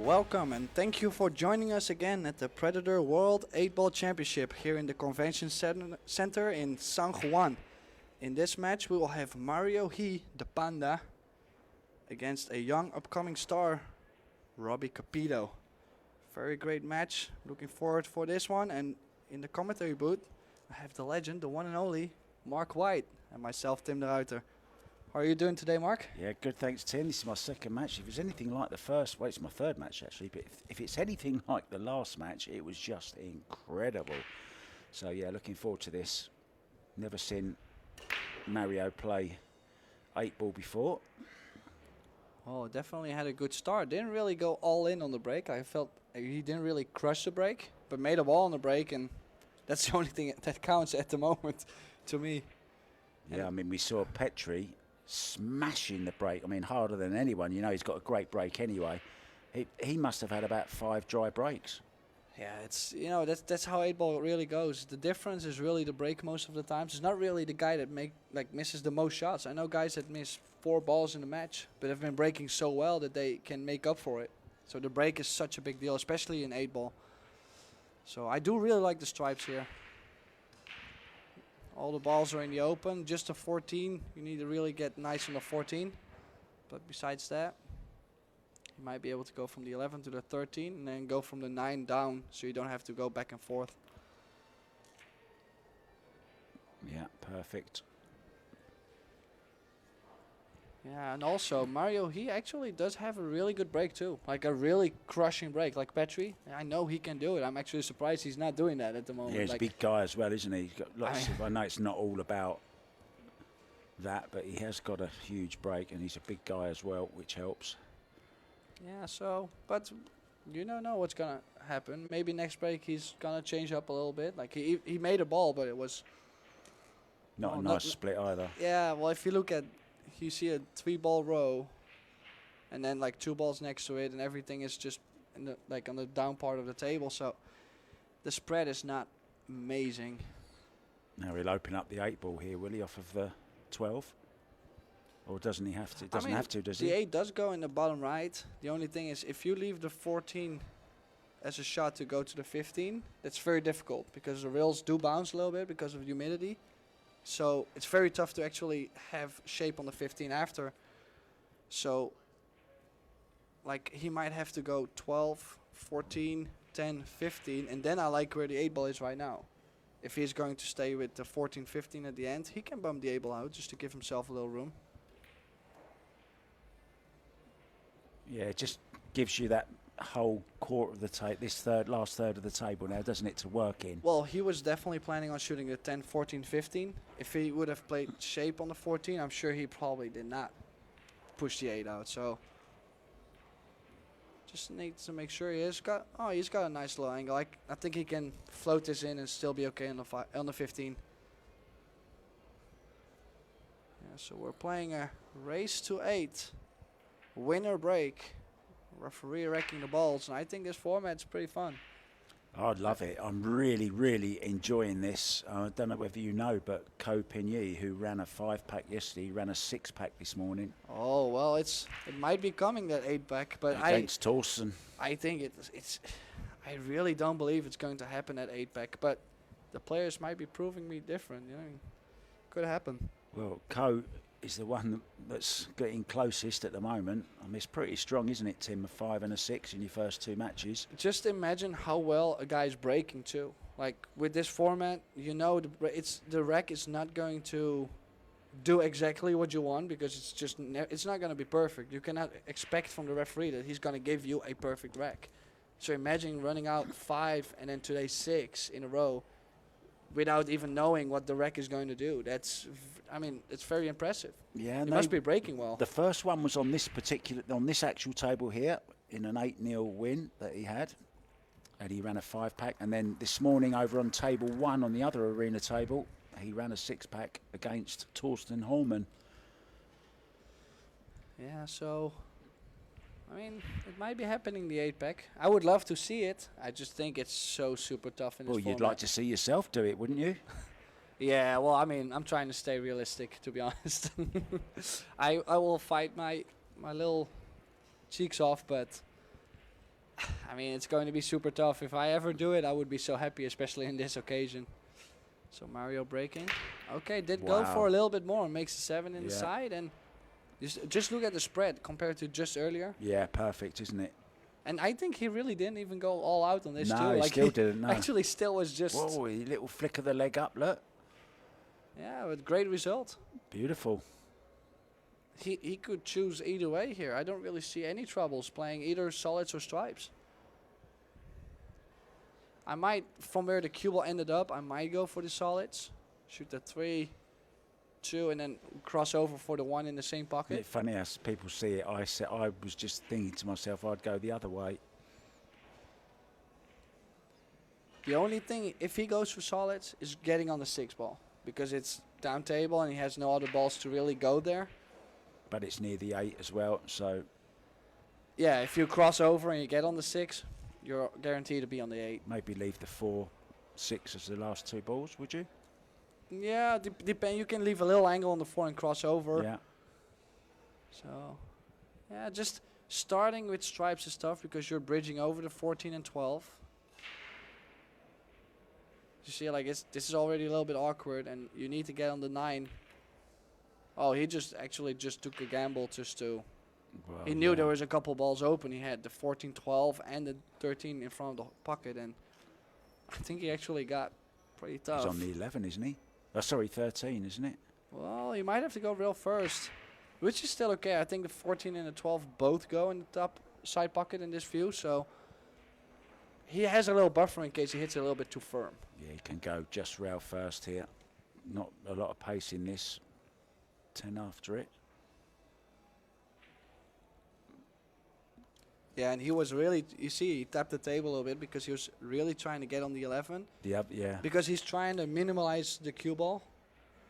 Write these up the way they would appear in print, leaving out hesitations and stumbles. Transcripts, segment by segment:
Welcome and thank you for joining us again at the Predator World 8-Ball Championship here in the Convention Center in San Juan. In this match we will have Mario He, the Panda, against a young upcoming star, Robbie Capito. Very great match, looking forward for this one. And in the commentary booth I have the legend, the one and only, Mark White, and myself, Tim de Ruiter. How are you doing today, Mark? Yeah, good, thanks, Tim. This is my second match. If it's anything like the first, well, it's my third match actually, but if it's anything like the last match, it was just incredible. So yeah, looking forward to this. Never seen Mario play 8-ball before. Oh, definitely had a good start. Didn't really go all in on the break. I felt he didn't really crush the break, but made a ball on the break, and that's the only thing that counts at the moment to me. Yeah, I mean, we saw Petri smashing the break. I mean, harder than anyone. You know, he's got a great break anyway. He must have had about 5 dry breaks. Yeah, it's, you know, that's how 8-ball really goes. The difference is really the break most of the times. It's not really the guy that misses the most shots. I know guys that miss 4 balls in the match, but have been breaking so well that they can make up for it. So the break is such a big deal, especially in 8-ball. So I do really like the stripes here. All the balls are in the open. Just a 14. You need to really get nice on the 14. But besides that, you might be able to go from the 11 to the 13 and then go from the 9 down, so you don't have to go back and forth. Yeah, perfect. Yeah, and also Mario, he actually does have a really good break too. Like a really crushing break, like Petri. I know he can do it. I'm actually surprised he's not doing that at the moment. Yeah, he's a big guy as well, isn't he? He's got lots I know it's not all about that, but he has got a huge break, and he's a big guy as well, which helps. Yeah, so, but you don't know what's going to happen. Maybe next break he's going to change up a little bit. Like he made a ball, but it was not a nice split either. Yeah, well, if you look at, you see a 3-ball row and then like 2 balls next to it, and everything is just in the, like on the down part of the table, so the spread is not amazing. Now he'll open up the 8-ball here, will he, off of the 12? Or doesn't he have to? Doesn't have to, does he? The 8 does go in the bottom right. The only thing is, if you leave the 14 as a shot to go to the 15, that's very difficult because the rails do bounce a little bit because of humidity. So it's very tough to actually have shape on the 15 after. So like he might have to go 12, 14, 10, 15, and then I like where the 8-ball is right now. If he's going to stay with the 14, 15 at the end, he can bump the 8-ball out just to give himself a little room. Yeah, it just gives you that whole quarter of the table, this last third of the table now, doesn't it, to work in? Well, he was definitely planning on shooting the 10, 14, 15. If he would have played shape on the 14, I'm sure he probably did not push the 8 out. So just needs to make sure he's got a nice low angle. I think he can float this in and still be okay on the 15. Yeah, so we're playing a race to 8. Winner break. Referee wrecking the balls, and I think this format's pretty fun. I'd love it. I'm really, really enjoying this. I don't know whether you know, but Ko Pinyi, who ran a 5-pack yesterday, ran a 6-pack this morning. Oh well, it might be coming, that 8-pack, but against Torsten. I think it's. I really don't believe it's going to happen at 8-pack, but the players might be proving me different. You know, could happen. Well, Ko is the one that's getting closest at the moment. I mean, it's pretty strong, isn't it, Tim? A 5 and a 6 in your first 2 matches. Just imagine how well a guy's breaking too. Like with this format, you know, the rack is not going to do exactly what you want because it's just it's not going to be perfect. You cannot expect from the referee that he's going to give you a perfect rack. So imagine running out 5 and then today 6 in a row without even knowing what the rack is going to do. It's very impressive. Yeah, he must be breaking well. The first one was on this actual table here in an 8-0 win that he had, and he ran a 5-pack. And then this morning over on table 1 on the other arena table, he ran a 6-pack against Torsten Holman. Yeah, so I mean, it might be happening, the 8-pack. I would love to see it. I just think it's so super tough in this format. Well, you'd like to see yourself do it, wouldn't you? Yeah, well, I mean, I'm trying to stay realistic, to be honest. I will fight my little cheeks off, but I mean, it's going to be super tough. If I ever do it, I would be so happy, especially in this occasion. So Mario breaking. Okay, did go for a little bit more. Makes a 7 in the side. And just look at the spread compared to just earlier. Yeah, perfect, isn't it? And I think he really didn't even go all out on this too. No, he still didn't, no. Actually still was just... Whoa, a little flick of the leg up, look. Yeah, but great result. Beautiful. He could choose either way here. I don't really see any troubles playing either solids or stripes. I might, from where the cue ball ended up, I might go for the solids. Shoot the 3, 2, and then cross over for the 1 in the same pocket. It's funny as people see it. I was just thinking to myself, I'd go the other way. The only thing, if he goes for solids, is getting on the 6 ball. Because it's down table and he has no other balls to really go there. But it's near the 8 as well, so... Yeah, if you cross over and you get on the 6, you're guaranteed to be on the 8. Maybe leave the 4, 6 as the last 2 balls, would you? Yeah, depend. You can leave a little angle on the 4 and cross over. Yeah. So, yeah, just starting with stripes is tough because you're bridging over the 14 and 12. You see, like, this is already a little bit awkward, and you need to get on the 9. Oh, he actually just took a gamble just to... Well, he knew there was a couple balls open. He had the 14, 12, and the 13 in front of the pocket, and I think he actually got pretty tough. He's on the 11, isn't he? Oh, sorry, 13, isn't it? Well, he might have to go real first, which is still okay. I think the 14 and the 12 both go in the top side pocket in this view, so he has a little buffer in case he hits it a little bit too firm. Yeah, he can go just rail first here. Not a lot of pace in this. 10 after it. Yeah, and he was really, you see, he tapped the table a little bit because he was really trying to get on the 11. Yeah. Because he's trying to minimize the cue ball,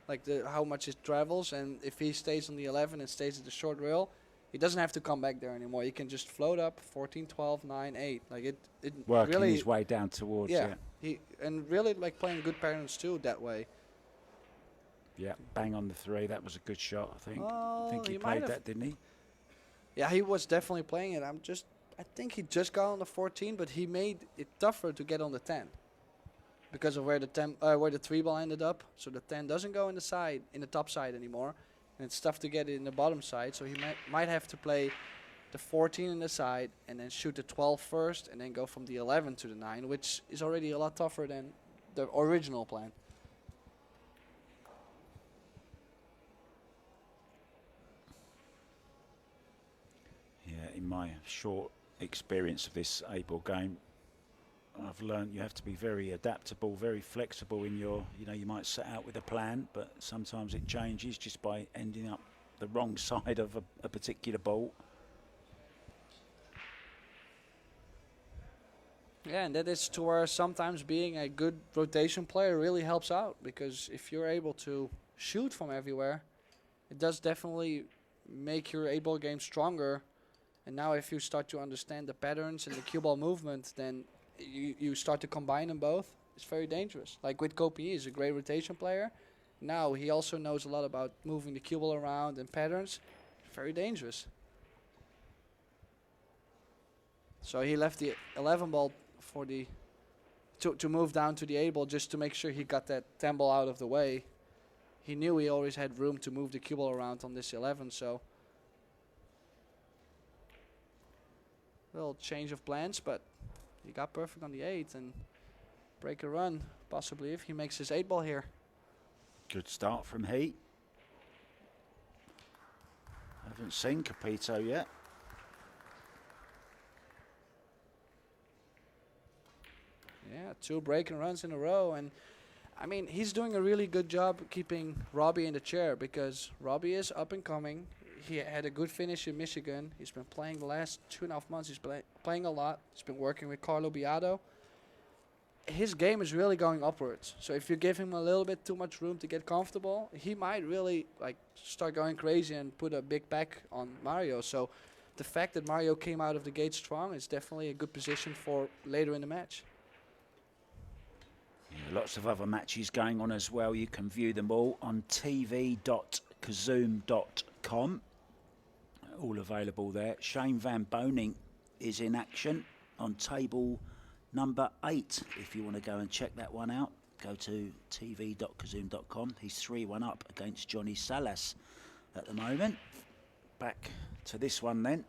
like how much it travels, and if he stays on the 11 and stays at the short rail, he doesn't have to come back there anymore. He can just float up 14, 12, 9, 8. Like it Working really, his way down towards it. He and really like playing good patterns too that way. Yeah, bang on the 3. That was a good shot, I think. Well, I think he he might played have. that, didn't he? Yeah, he was definitely playing it. I think he just got on the 14, but he made it tougher to get on the 10 because of where the 3 ball ended up. So the 10 doesn't go in the top side anymore, and it's tough to get it in the bottom side. So he might have to play the 14 in the side and then shoot the 12 first, and then go from the 11 to the 9, which is already a lot tougher than the original plan. Yeah, in my short experience of this 8-ball game, I've learned you have to be very adaptable, very flexible in your, you might set out with a plan, but sometimes it changes just by ending up the wrong side of a particular ball. Yeah, and that is to where sometimes being a good rotation player really helps out, because if you're able to shoot from everywhere, it does definitely make your 8-ball game stronger. And now if you start to understand the patterns and the cue ball movement, then you start to combine them both. It's very dangerous. Like with Kopi, he's a great rotation player. Now he also knows a lot about moving the cue ball around and patterns. Very dangerous. So he left the 11 ball for the to move down to the 8 ball just to make sure he got that 10 ball out of the way. He knew he always had room to move the cue ball around on this 11, so little change of plans, but he got perfect on the 8 and break a run, possibly if he makes his 8 ball here. Good start from Heat. Haven't seen Capito yet. Yeah, 2 breaking runs in a row, and I mean, he's doing a really good job keeping Robbie in the chair, because Robbie is up and coming. He had a good finish in Michigan. He's been playing the last 2.5 months. He's playing a lot. He's been working with Carlo Biado. His game is really going upwards. So if you give him a little bit too much room to get comfortable, he might really like start going crazy and put a big pack on Mario. So the fact that Mario came out of the gate strong is definitely a good position for later in the match. Yeah, lots of other matches going on as well. You can view them all on tv.kazoom.com. All available there. Shane Van Boning is in action. on table number 8. If you want to go and check that one out, go to tv.kazoom.com. He's 3-1 up against Johnny Salas at the moment. Back to this one then.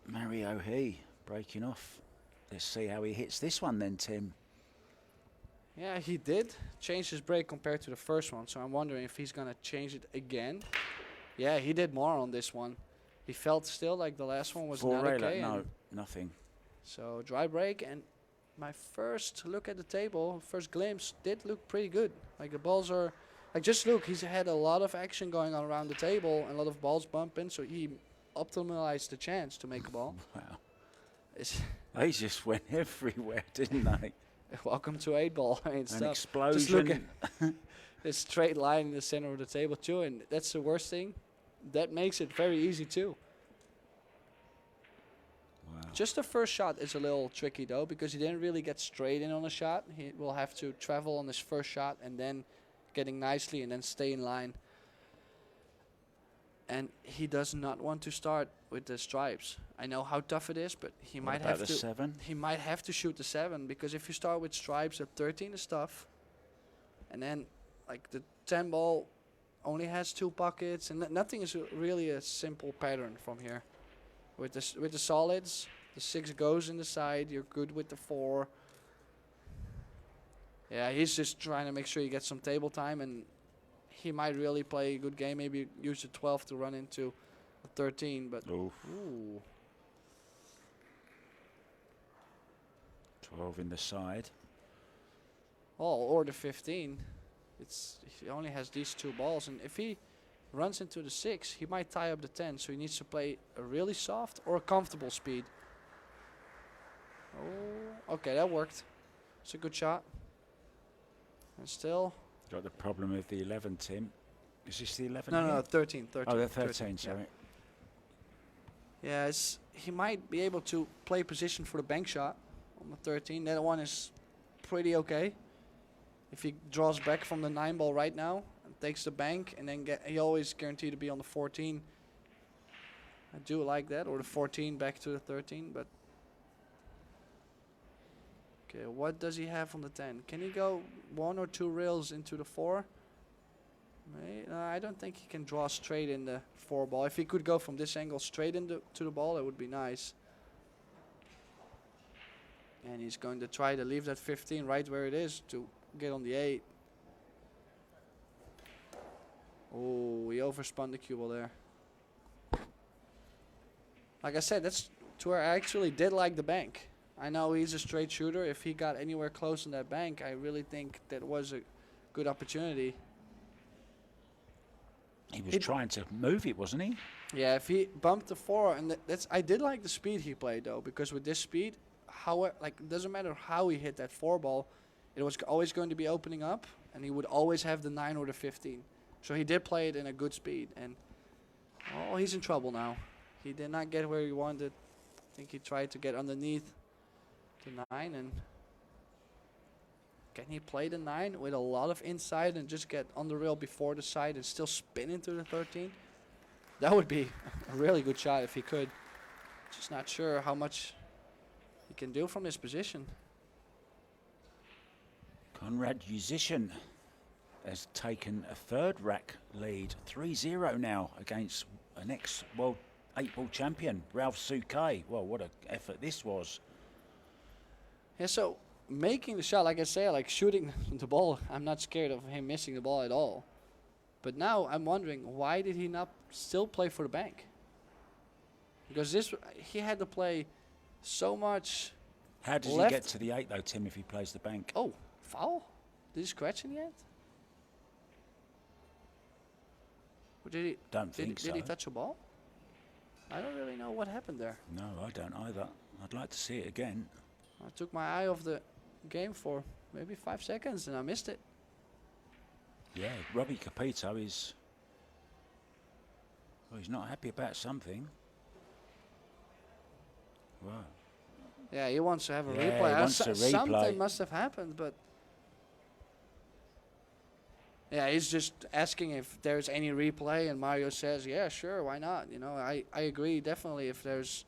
Mario He breaking off. Let's see how he hits this one then, Tim. Yeah, he did change his break compared to the first one, so I'm wondering if he's going to change it again. Yeah, he did more on this one. He felt still like the last one was Full not railer, okay. no, nothing. So dry break, and my first look at the table, first glimpse, did look pretty good. Like the balls are, like just look, he's had a lot of action going on around the table and a lot of balls bumping, so he optimized the chance to make a ball. Wow. It's They just went everywhere, didn't they? welcome to 8-ball. I mean, An stuff. explosion. Just look at this straight line in the center of the table too, and that's the worst thing. That makes it very easy too. Wow. Just the first shot is a little tricky though, because he didn't really get straight in on a shot. He will have to travel on his first shot and then getting nicely and then stay in line. And he does not want to start with the stripes. I know how tough it is, but he What might about have the to. 7? He might have to shoot the 7, because if you start with stripes at 13 is tough, and then like the 10 ball only has 2 pockets, and nothing is really a simple pattern from here. With the solids, the 6 goes in the side. You're good with the 4. Yeah, he's just trying to make sure he gets some table time, and he might really play a good game. Maybe use the 12 to run into a 13, but Oof. ooh. 12 in the side. Oh, or the 15. He only has these 2 balls, and if he runs into the 6, he might tie up the 10. So he needs to play a really soft or a comfortable speed. Oh, okay, that worked. It's a good shot. And still, Got the problem with the 11, Tim. Is this the 11? no, here? 13. Oh, the 13, sorry. Yeah, he might be able to play position for the bank shot on the 13. That one is pretty okay. If he draws back from the 9 ball right now and takes the bank, and then he always guaranteed to be on the 14. I do like that, or the 14 back to the 13, but okay, what does he have on the 10? Can he go 1 or 2 rails into the 4? I don't think he can draw straight in the 4 ball. If he could go from this angle straight into the ball, that would be nice. And he's going to try to leave that 15 right where it is to get on the 8. Oh, he overspun the cue ball there. Like I said, that's to where I actually did like the bank. I know he's a straight shooter. If he got anywhere close in that bank, I really think that was a good opportunity. He was trying to move it, wasn't he? Yeah, if he bumped the 4, and that's I did like the speed he played though, because with this speed, it doesn't matter how he hit that 4 ball, it was always going to be opening up, and he would always have the 9 or the 15. So he did play it in a good speed, and oh, he's in trouble now. He did not get where he wanted. I think he tried to get underneath the 9, and can he play the 9 with a lot of inside and just get on the rail before the side and still spin into the 13? That would be a really good shot if he could. Just not sure how much he can do from this position. Conrad Musician has taken a 3rd rack lead, 3-0 now against an ex-world 8-ball champion, Ralph Souquet. Well, what an effort this was. Yeah, so making the shot, like I say, like shooting the ball, I'm not scared of him missing the ball at all. But now I'm wondering, why did he not still play for the bank? Because he had to play so much. How does left. he get to the 8 though, Tim, if he plays the bank? Oh, foul? Did he scratch in the end? Or did he? Don't think so. Did he touch a ball? I don't really know what happened there. No, I don't either. I'd like to see it again. I took my eye off the game for maybe 5 seconds and I missed it. Yeah, Robbie Capito is... Well, he's not happy about something. Wow. Yeah, he wants to have a Yeah, replay. he wants a replay. Something must have happened, but... Yeah, he's just asking if there's any replay, and Mario says, yeah, sure, why not? You know, I agree, definitely, if there's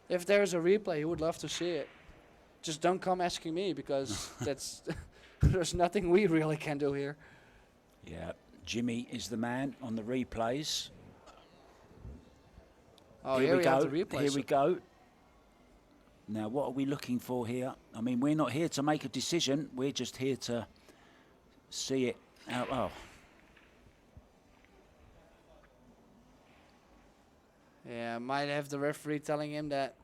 If there's a replay, he would love to see it. Just don't come asking me because that's there's nothing we really can do here. Yeah, Jimmy is the man on the replays. Oh, here we have the replays. Here we go. Now, what are we looking for here? I mean, we're not here to make a decision. We're just here to see it out. Oh. Yeah, might have the referee telling him that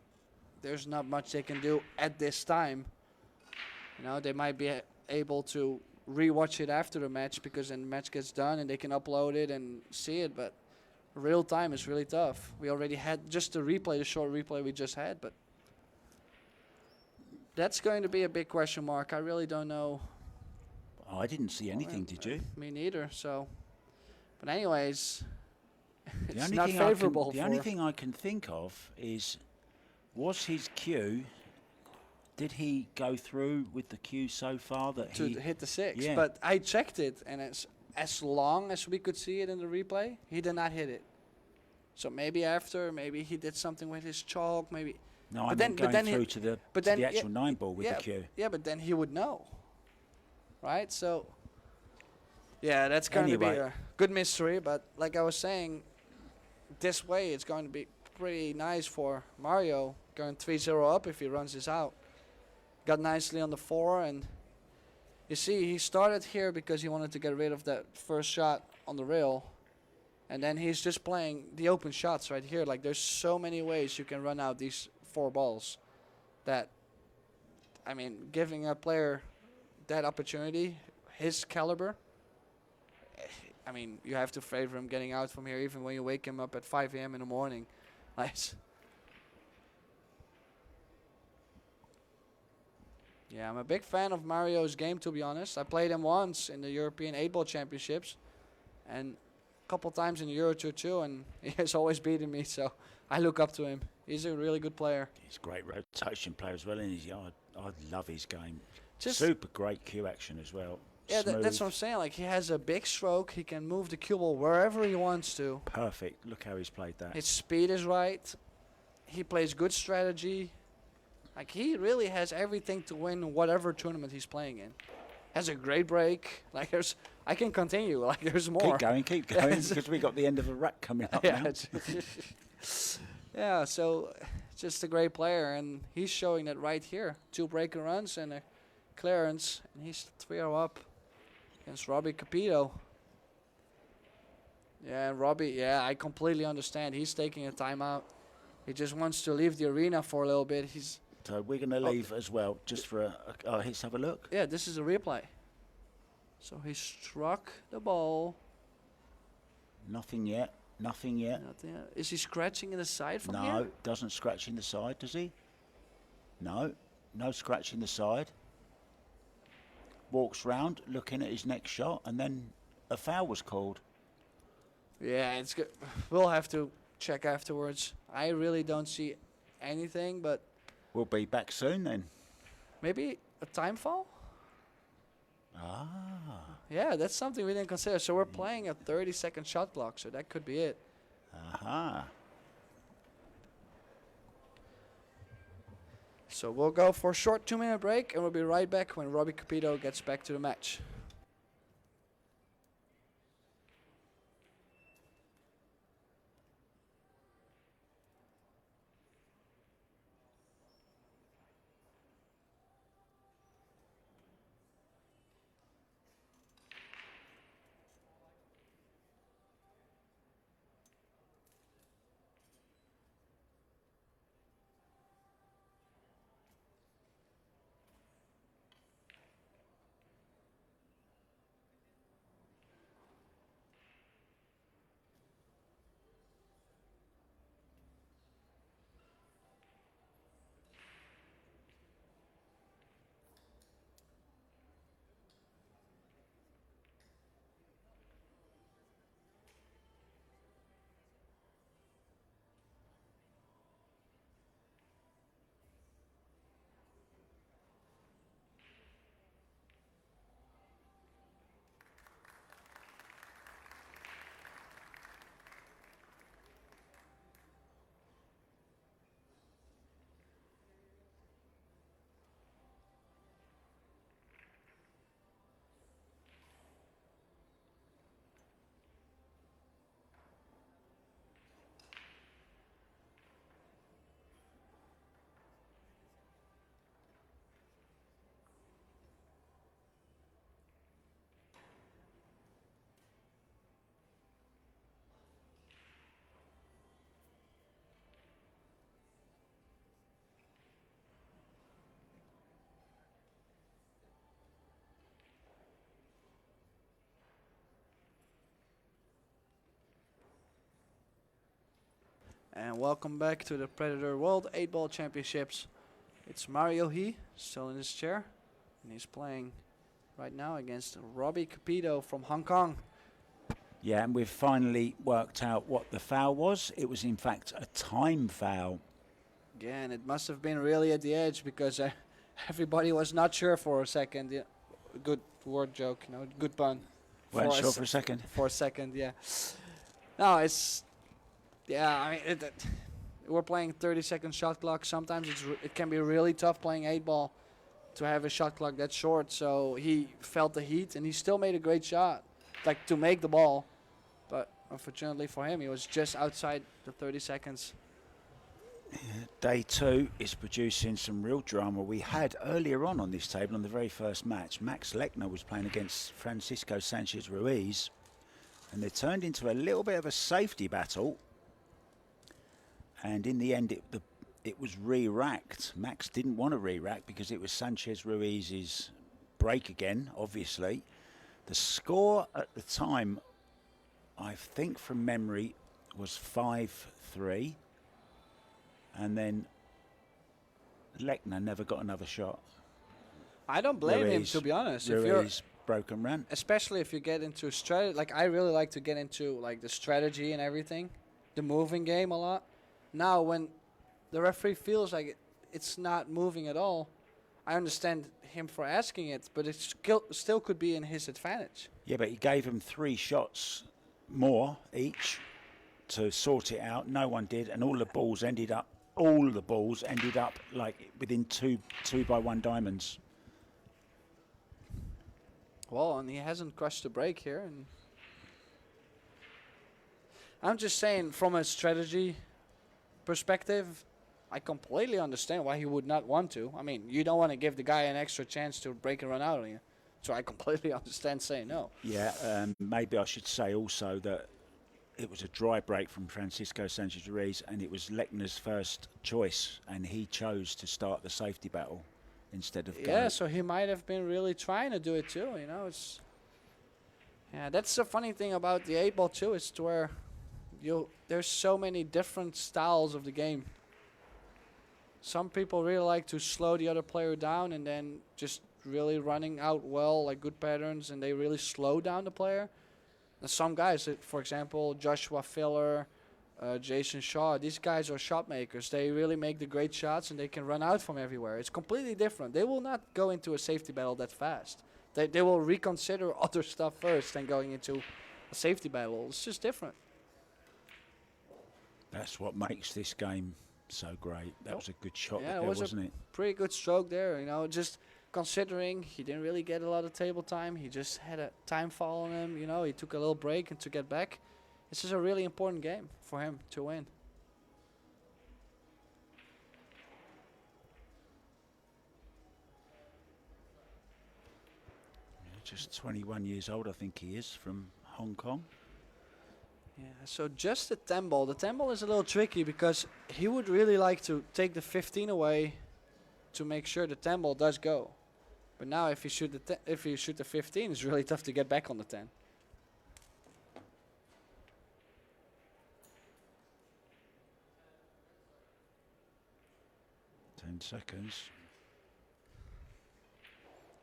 there's not much they can do at this time. You know, they might be able to re-watch it after the match because then the match gets done and they can upload it and see it, but real time is really tough. We already had just the replay, the short replay we just had, but that's going to be a big question mark. I really don't know. Oh, I didn't see anything, did you? Me neither, so. But anyways, The it's not favorable. The only thing I can think of is, was his cue, did he go through with the cue so far that to he hit the 6? Yeah. But I checked it, and it's as long as we could see it in the replay, he did not hit it. So maybe after, maybe he did something with his chalk, maybe. No, I meant going through to the actual 9 ball with the cue. Yeah, but then he would know, right? So, yeah, that's going to be a good mystery. But like I was saying, this way it's going to be pretty nice for Mario, going 3-0 up if he runs this out. Got nicely on the 4, and you see he started here because he wanted to get rid of that first shot on the rail. And then he's just playing the open shots right here. Like, there's so many ways you can run out these 4 balls that, I mean, giving a player that opportunity, his caliber, I mean, you have to favor him getting out from here even when you wake him up at 5 a.m. in the morning. Nice. Yeah, I'm a big fan of Mario's game, to be honest. I played him once in the European 8-Ball Championships and a couple times in the Euro Tour too, and he has always beaten me, so I look up to him. He's a really good player. He's a great rotation player as well, and I love his game. Just super great cue action as well. Yeah, that's what I'm saying. Like, he has a big stroke. He can move the cue ball wherever he wants to. Perfect. Look how he's played that. His speed is right. He plays good strategy. Like, he really has everything to win whatever tournament he's playing in. Has a great break. Like, I can continue. Like, there's more. Keep going, because we got the end of a rack coming up now. Yeah, so just a great player, and he's showing that right here. 2 breaker runs and a clearance, and he's 3-0 up against Robbie Capito. Yeah, Robbie, yeah, I completely understand. He's taking a timeout. He just wants to leave the arena for a little bit. So we're going to leave as well, just for let's have a look. Yeah, this is a replay. So he struck the ball. Nothing yet. Nothing yet. Nothing yet. Is he scratching in the side from here? No, doesn't scratch in the side, does he? No, no scratch in the side. Walks round, looking at his next shot, and then a foul was called. Yeah, it's good. We'll have to check afterwards. I really don't see anything, but we'll be back soon then. Maybe a time fall? Ah. Yeah, that's something we didn't consider. So we're playing a 30-second shot clock, so that could be it. Aha. So we'll go for a short 2-minute break, and we'll be right back when Robbie Capito gets back to the match. And welcome back to the Predator World 8-Ball Championships. It's Mario He, still in his chair. And he's playing right now against Robbie Capito from Hong Kong. Yeah, and we've finally worked out what the foul was. It was in fact a time foul. Yeah, and it must have been really at the edge because everybody was not sure for a second. Yeah, good word joke, good pun. Weren't sure for a second. For a second, yeah. No, it's... Yeah, I mean, we're playing 30-second shot clock. Sometimes it can be really tough playing 8-ball to have a shot clock that short. So he felt the heat, and he still made a great shot, like to make the ball. But unfortunately for him, he was just outside the 30 seconds. Yeah, day 2 is producing some real drama. We had earlier on this table, on the very first match, Max Lechner was playing against Francisco Sanchez Ruiz, and they turned into a little bit of a safety battle. And in the end, it was re-racked. Max didn't want to re-rack because it was Sanchez Ruiz's break again, obviously. The score at the time, I think from memory, was 5-3. And then Lechner never got another shot. I don't blame him, to be honest. Ruiz broken run. Especially if you get into strategy. Like, I really like to get into like the strategy and everything, the moving game a lot. Now, when the referee feels like it's not moving at all, I understand him for asking it, but it still could be in his advantage. Yeah, but he gave him 3 shots more each to sort it out. No one did, and all the balls ended up like within two by 1 diamonds. Well, and he hasn't crushed the break here. And I'm just saying, from a strategy perspective, I completely understand why he would not want to. I mean, you don't want to give the guy an extra chance to break and run out on you. So I completely understand saying no. Yeah, maybe I should say also that it was a dry break from Francisco Sanchez Ruiz, and it was Lechner's first choice, and he chose to start the safety battle instead of Yeah, so he might have been really trying to do it too, It's that's the funny thing about the 8-ball too, is to where there's so many different styles of the game. Some people really like to slow the other player down and then just really running out well, like good patterns, and they really slow down the player. And some guys, for example, Joshua Filler, Jason Shaw, these guys are shot makers. They really make the great shots and they can run out from everywhere. It's completely different. They will not go into a safety battle that fast. They will reconsider other stuff first than going into a safety battle. It's just different. That's what makes this game so great. That was a good shot Yeah, there, wasn't it? Pretty good stroke there, just considering he didn't really get a lot of table time. He just had a time fall on him, he took a little break and to get back. This is a really important game for him to win. Yeah, just 21 years old, I think he is, from Hong Kong. Yeah, so just the 10-ball. The 10-ball is a little tricky because he would really like to take the 15 away to make sure the 10-ball does go. But now if you shoot the 15, it's really tough to get back on the 10. Seconds.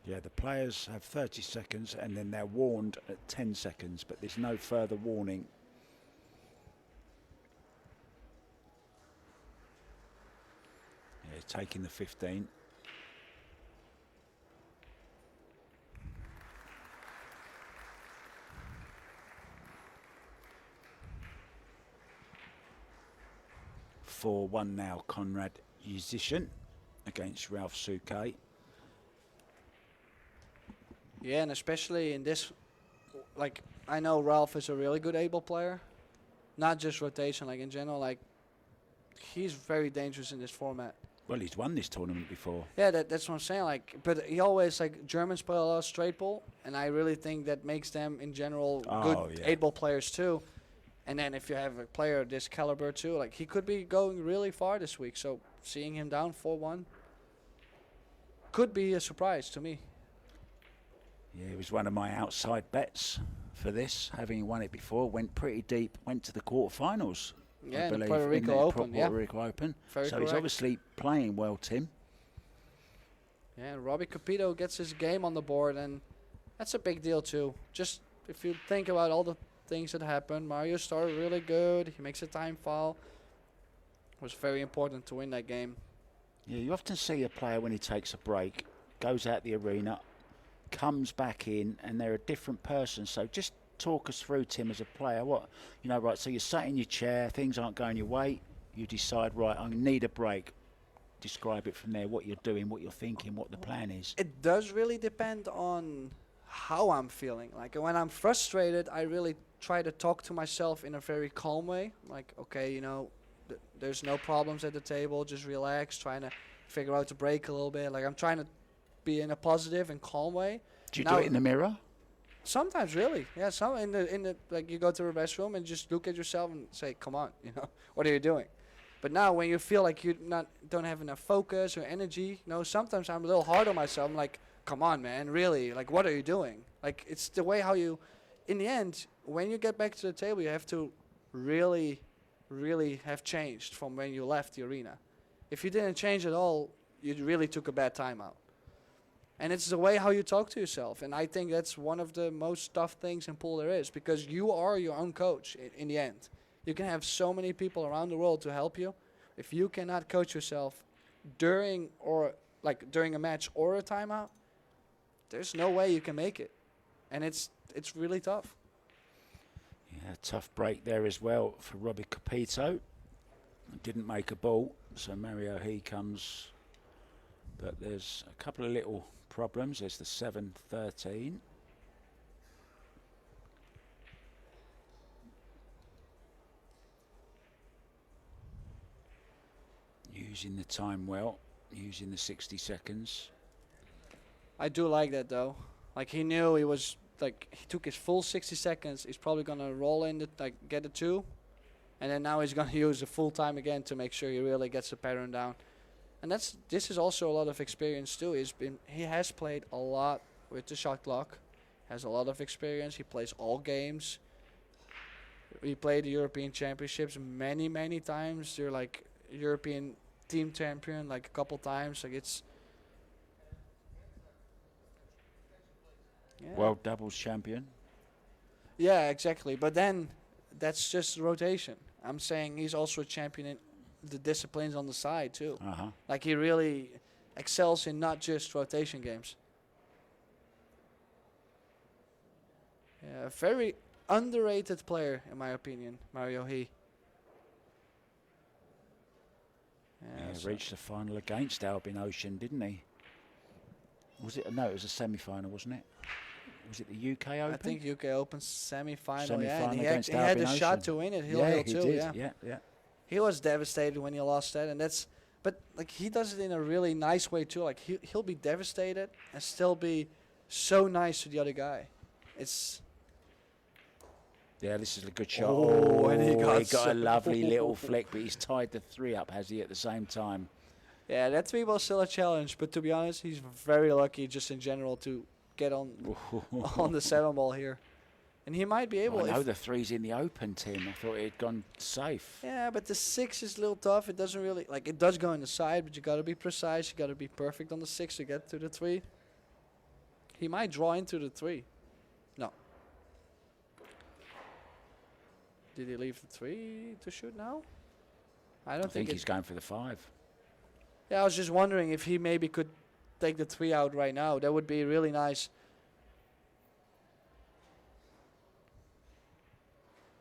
Yeah, the players have 30 seconds and then they're warned at 10 seconds, but there's no further warning. Yeah, taking the 15. For 1 now, Conrad Musician against Ralph Souquet. Yeah, and especially in this, like, I know Ralph is a really good able player. Not just rotation, like in general, like, he's very dangerous in this format. Well, he's won this tournament before. Yeah, that's what I'm saying. Like, but he always, like, Germans play a lot of straight ball, and I really think that makes them in general good 8-ball players too. And then if you have a player this caliber too, like, he could be going really far this week. So seeing him down 4-1 could be a surprise to me. Yeah, it was one of my outside bets for this, having won it before. Went pretty deep, went to the quarterfinals. Yeah, I in the believe, Puerto in Rico the Open. Puerto Yeah, Rico Open. very So correct. he's obviously playing well, Tim. Yeah, Robbie Capito gets his game on the board, and that's a big deal too. Just if you think about all the things that happened, Mario started really good. He makes a time foul. It was very important to win that game. Yeah, you often see a player when he takes a break, goes out the arena, comes back in, and they're a different person. So just talk us through, Tim, as a player. What, right, so you're sat in your chair, things aren't going your way, you decide, right, I need a break. Describe it from there, what you're doing, what you're thinking, what the plan is. It does really depend on how I'm feeling. Like when I'm frustrated, I really try to talk to myself in a very calm way. Like, okay, there's no problems at the table, just relax, trying to figure out the break a little bit. Like I'm trying to be in a positive and calm way. Do you do it in the mirror? Sometimes, really, yeah. Some in the like you go to the restroom and just look at yourself and say, "Come on, what are you doing?" But now, when you feel like you don't have enough focus or energy, sometimes I'm a little hard on myself. I'm like, "Come on, man, really? Like, what are you doing?" Like, it's the way how you, in the end, when you get back to the table, you have to really, really have changed from when you left the arena. If you didn't change at all, you really took a bad time out. And it's the way how you talk to yourself. And I think that's one of the most tough things in pool there is, because you are your own coach in the end. You can have so many people around the world to help you. If you cannot coach yourself during a match or a timeout, there's no way you can make it. And it's really tough. Yeah, tough break there as well for Robbie Capito. Didn't make a ball, so Mario he comes. But there's a couple of little problems. There's the 7-13. Using the time well, using the 60 seconds. I do like that though. Like he knew he took his full 60 seconds. He's probably gonna roll in get a 2, and then now he's gonna use the full time again to make sure he really gets the pattern down. And this is also a lot of experience too. He has played a lot with the shot clock, has a lot of experience. He plays all games. He played the European Championships many times. They're like European team champion like a couple times. Like it's World doubles champion. Yeah, exactly. But then that's just rotation. I'm saying he's also a champion in the disciplines on the side too. Like he really excels in not just rotation games. Yeah, a very underrated player in my opinion, Mario He. Yeah, reached the final against Albin Ocean, didn't he? Was it? No, it was a semi-final, wasn't it? Was it the UK Open? I think UK Open semi-final. Semi-final and against he had the Albin shot Ocean. to win it. He Too, did. Yeah. He was devastated when he lost that, and but like he does it in a really nice way too. Like he'll be devastated and still be so nice to the other guy. Yeah, this is a good shot. Oh, and he got a lovely little flick, but he's tied the 3 up, has he, at the same time? Yeah, that 3 was still a challenge, but to be honest, he's very lucky just in general to get on the 7 ball here. And he might be able. I know the 3's in the Open, Tim. I thought it had gone safe. Yeah, but the 6 is a little tough. It doesn't really it does go in the side, but you got to be precise. You got to be perfect on the 6 to get to the 3. He might draw into the 3. No. Did he leave the 3 to shoot now? I think he's going for the 5. Yeah, I was just wondering if he maybe could take the 3 out right now. That would be really nice.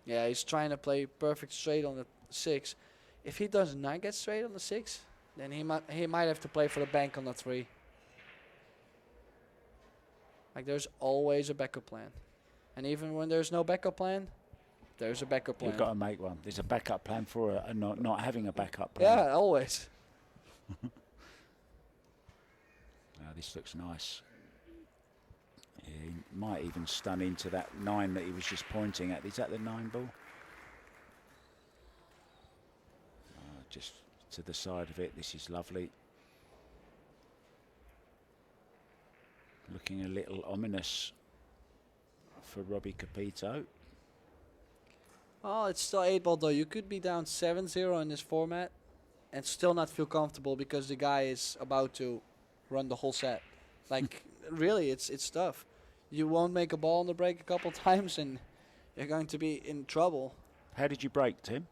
Yeah, he's trying to play perfect straight on the 6. If he does not get straight on the 6, then he might have to play for the bank on the 3. Like there's always a backup plan. And even when there's no backup plan, there's a backup plan. You've got to make one. There's a backup plan for not having a backup plan. Yeah, always. This looks nice. Yeah, he might even stun into that 9 that he was just pointing at. Is that the 9 ball? Just to the side of it. This is lovely. Looking a little ominous for Robbie Capito. Oh, it's still 8 ball though. You could be down 7-0 in this format and still not feel comfortable because the guy is about to run the whole set. Like, really, it's tough. You won't make a ball on the break a couple times and you're going to be in trouble. How did you break, Tim?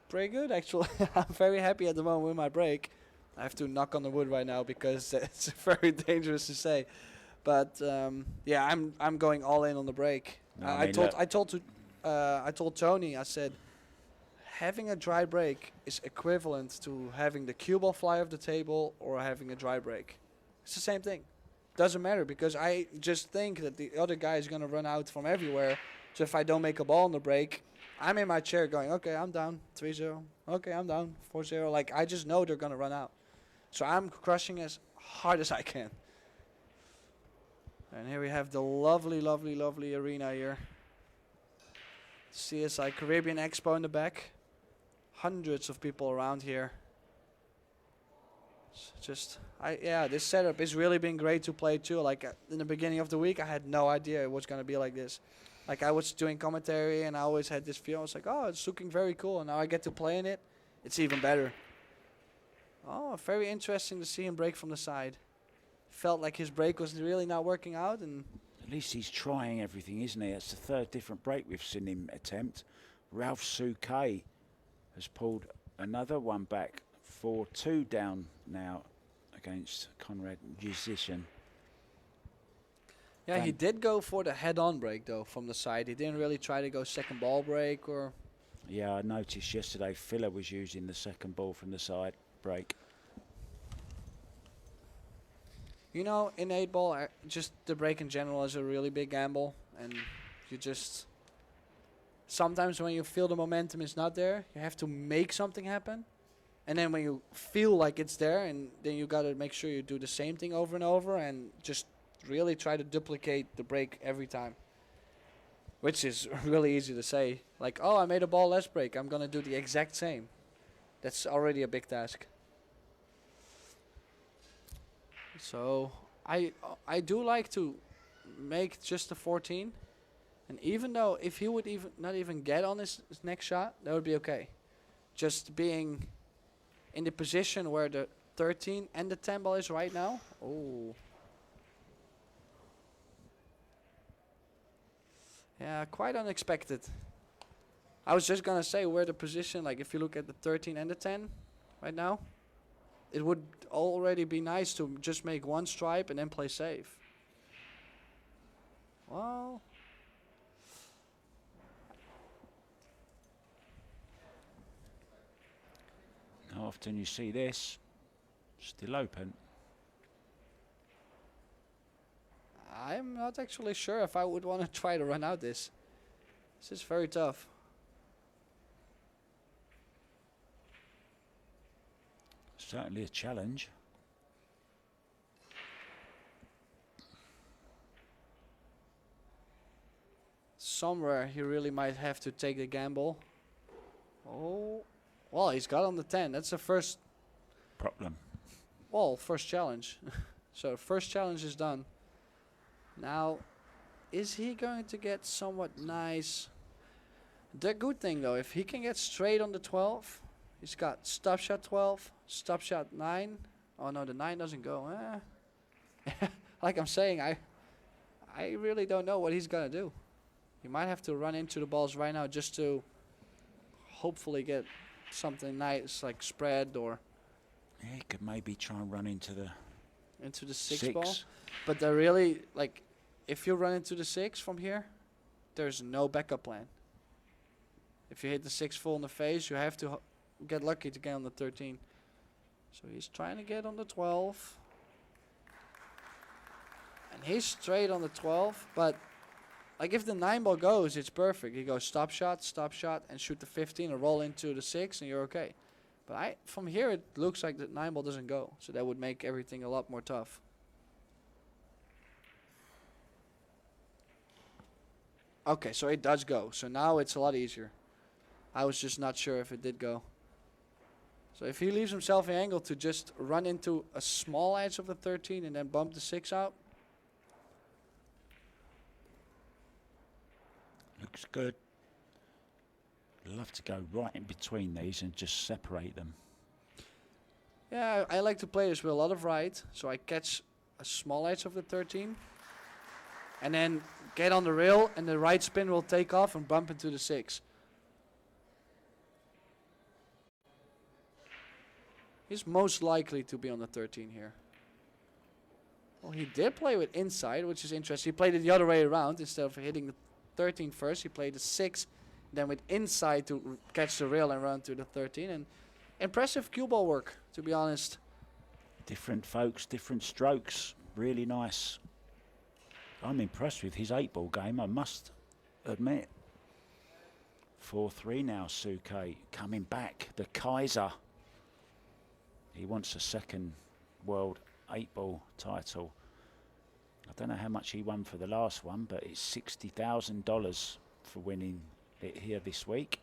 Pretty good, actually. I'm very happy at the moment with my break. I have to knock on the wood right now because it's very dangerous to say. But yeah, I'm going all in on the break. No, I told Tony, I said, having a dry break is equivalent to having the cue ball fly off the table or having a dry break. It's the same thing. Doesn't matter because I just think that the other guy is going to run out from everywhere. So if I don't make a ball on the break, I'm in my chair going, okay, I'm down 3-0. Okay, I'm down 4-0. Like, I just know they're going to run out. So I'm crushing as hard as I can. And here we have the lovely, lovely, lovely arena here. CSI Caribbean Expo in the back. Hundreds of people around here. Yeah, this setup has really been great to play too. Like in the beginning of the week, I had no idea it was going to be like this. Like I was doing commentary and I always had this feel. I was like, oh, it's looking very cool. And now I get to play in it. It's even better. Oh, very interesting to see him break from the side. Felt like his break was really not working out. And at least he's trying everything, isn't he? It's the third different break we've seen him attempt. Ralph Souquet has pulled another one back. 4-2 down now against Conrad Musician. yeah, he did go for the head-on break, though, from the side. He didn't really try to go second ball break or... Yeah, I noticed yesterday Filler was using the second ball from the side break. You know, in 8 ball, just the break in general is a really big gamble. And you just... Sometimes when you feel the momentum is not there, you have to make something happen. And then when you feel like it's there, and then you got to make sure you do the same thing over and over and just really try to duplicate the break every time. Which is really easy to say. Like, oh, I made a ball less break. I'm going to do the exact same. That's already a big task. So I do like to make just the 14. And even though if he would not even get on his next shot, that would be okay. Just being in the position where the 13 and the 10 ball is right now. Oh. Yeah, quite unexpected. I was just going to say where the position, like if you look at the 13 and the 10 right now, it would already be nice to just make one stripe and then play safe. Well... How often you see this? Still open. I'm not actually sure if I would want to try to run out this. This is very tough. Certainly a challenge. Somewhere he really might have to take the gamble. Oh. Well, he's got on the 10. That's the first... Problem. Well, first challenge. So first challenge is done. Now, is he going to get somewhat nice... The good thing, though, if he can get straight on the 12, he's got stop shot 12, stop shot 9. Oh, no, the 9 doesn't go. Like I'm saying, I really don't know what he's going to do. He might have to run into the balls right now just to hopefully get... something nice like spread or Yeah, he could maybe try and run into the 6 ball. But they're really like if you run into the 6 from here, there's no backup plan. If you hit the 6 full in the face, you have to get lucky to get on the 13. So he's trying to get on the 12. And he's straight on the 12, but like if the 9 ball goes, it's perfect. You go stop shot, and shoot the 15 or roll into the 6 and you're okay. But from here it looks like the 9 ball doesn't go. So that would make everything a lot more tough. Okay, so it does go. So now it's a lot easier. I was just not sure if it did go. So if he leaves himself an angle to just run into a small edge of the 13 and then bump the 6 out. Looks good. Love to go right in between these and just separate them. Yeah, I like to play this with a lot of right, so I catch a small edge of the 13, and then get on the rail, and the right spin will take off and bump into the 6. He's most likely to be on the 13 here. Well, he did play with inside, which is interesting. He played it the other way around. Instead of hitting the 13 first, he played the 6, then with inside to catch the rail and run to the 13. And impressive cue ball work, to be honest. Different folks, different strokes. Really nice. I'm impressed with his 8-ball game, I must admit. 4-3 now, Suke coming back. The Kaiser. He wants a second world 8-ball title. I don't know how much he won for the last one, but it's $60,000 for winning it here this week.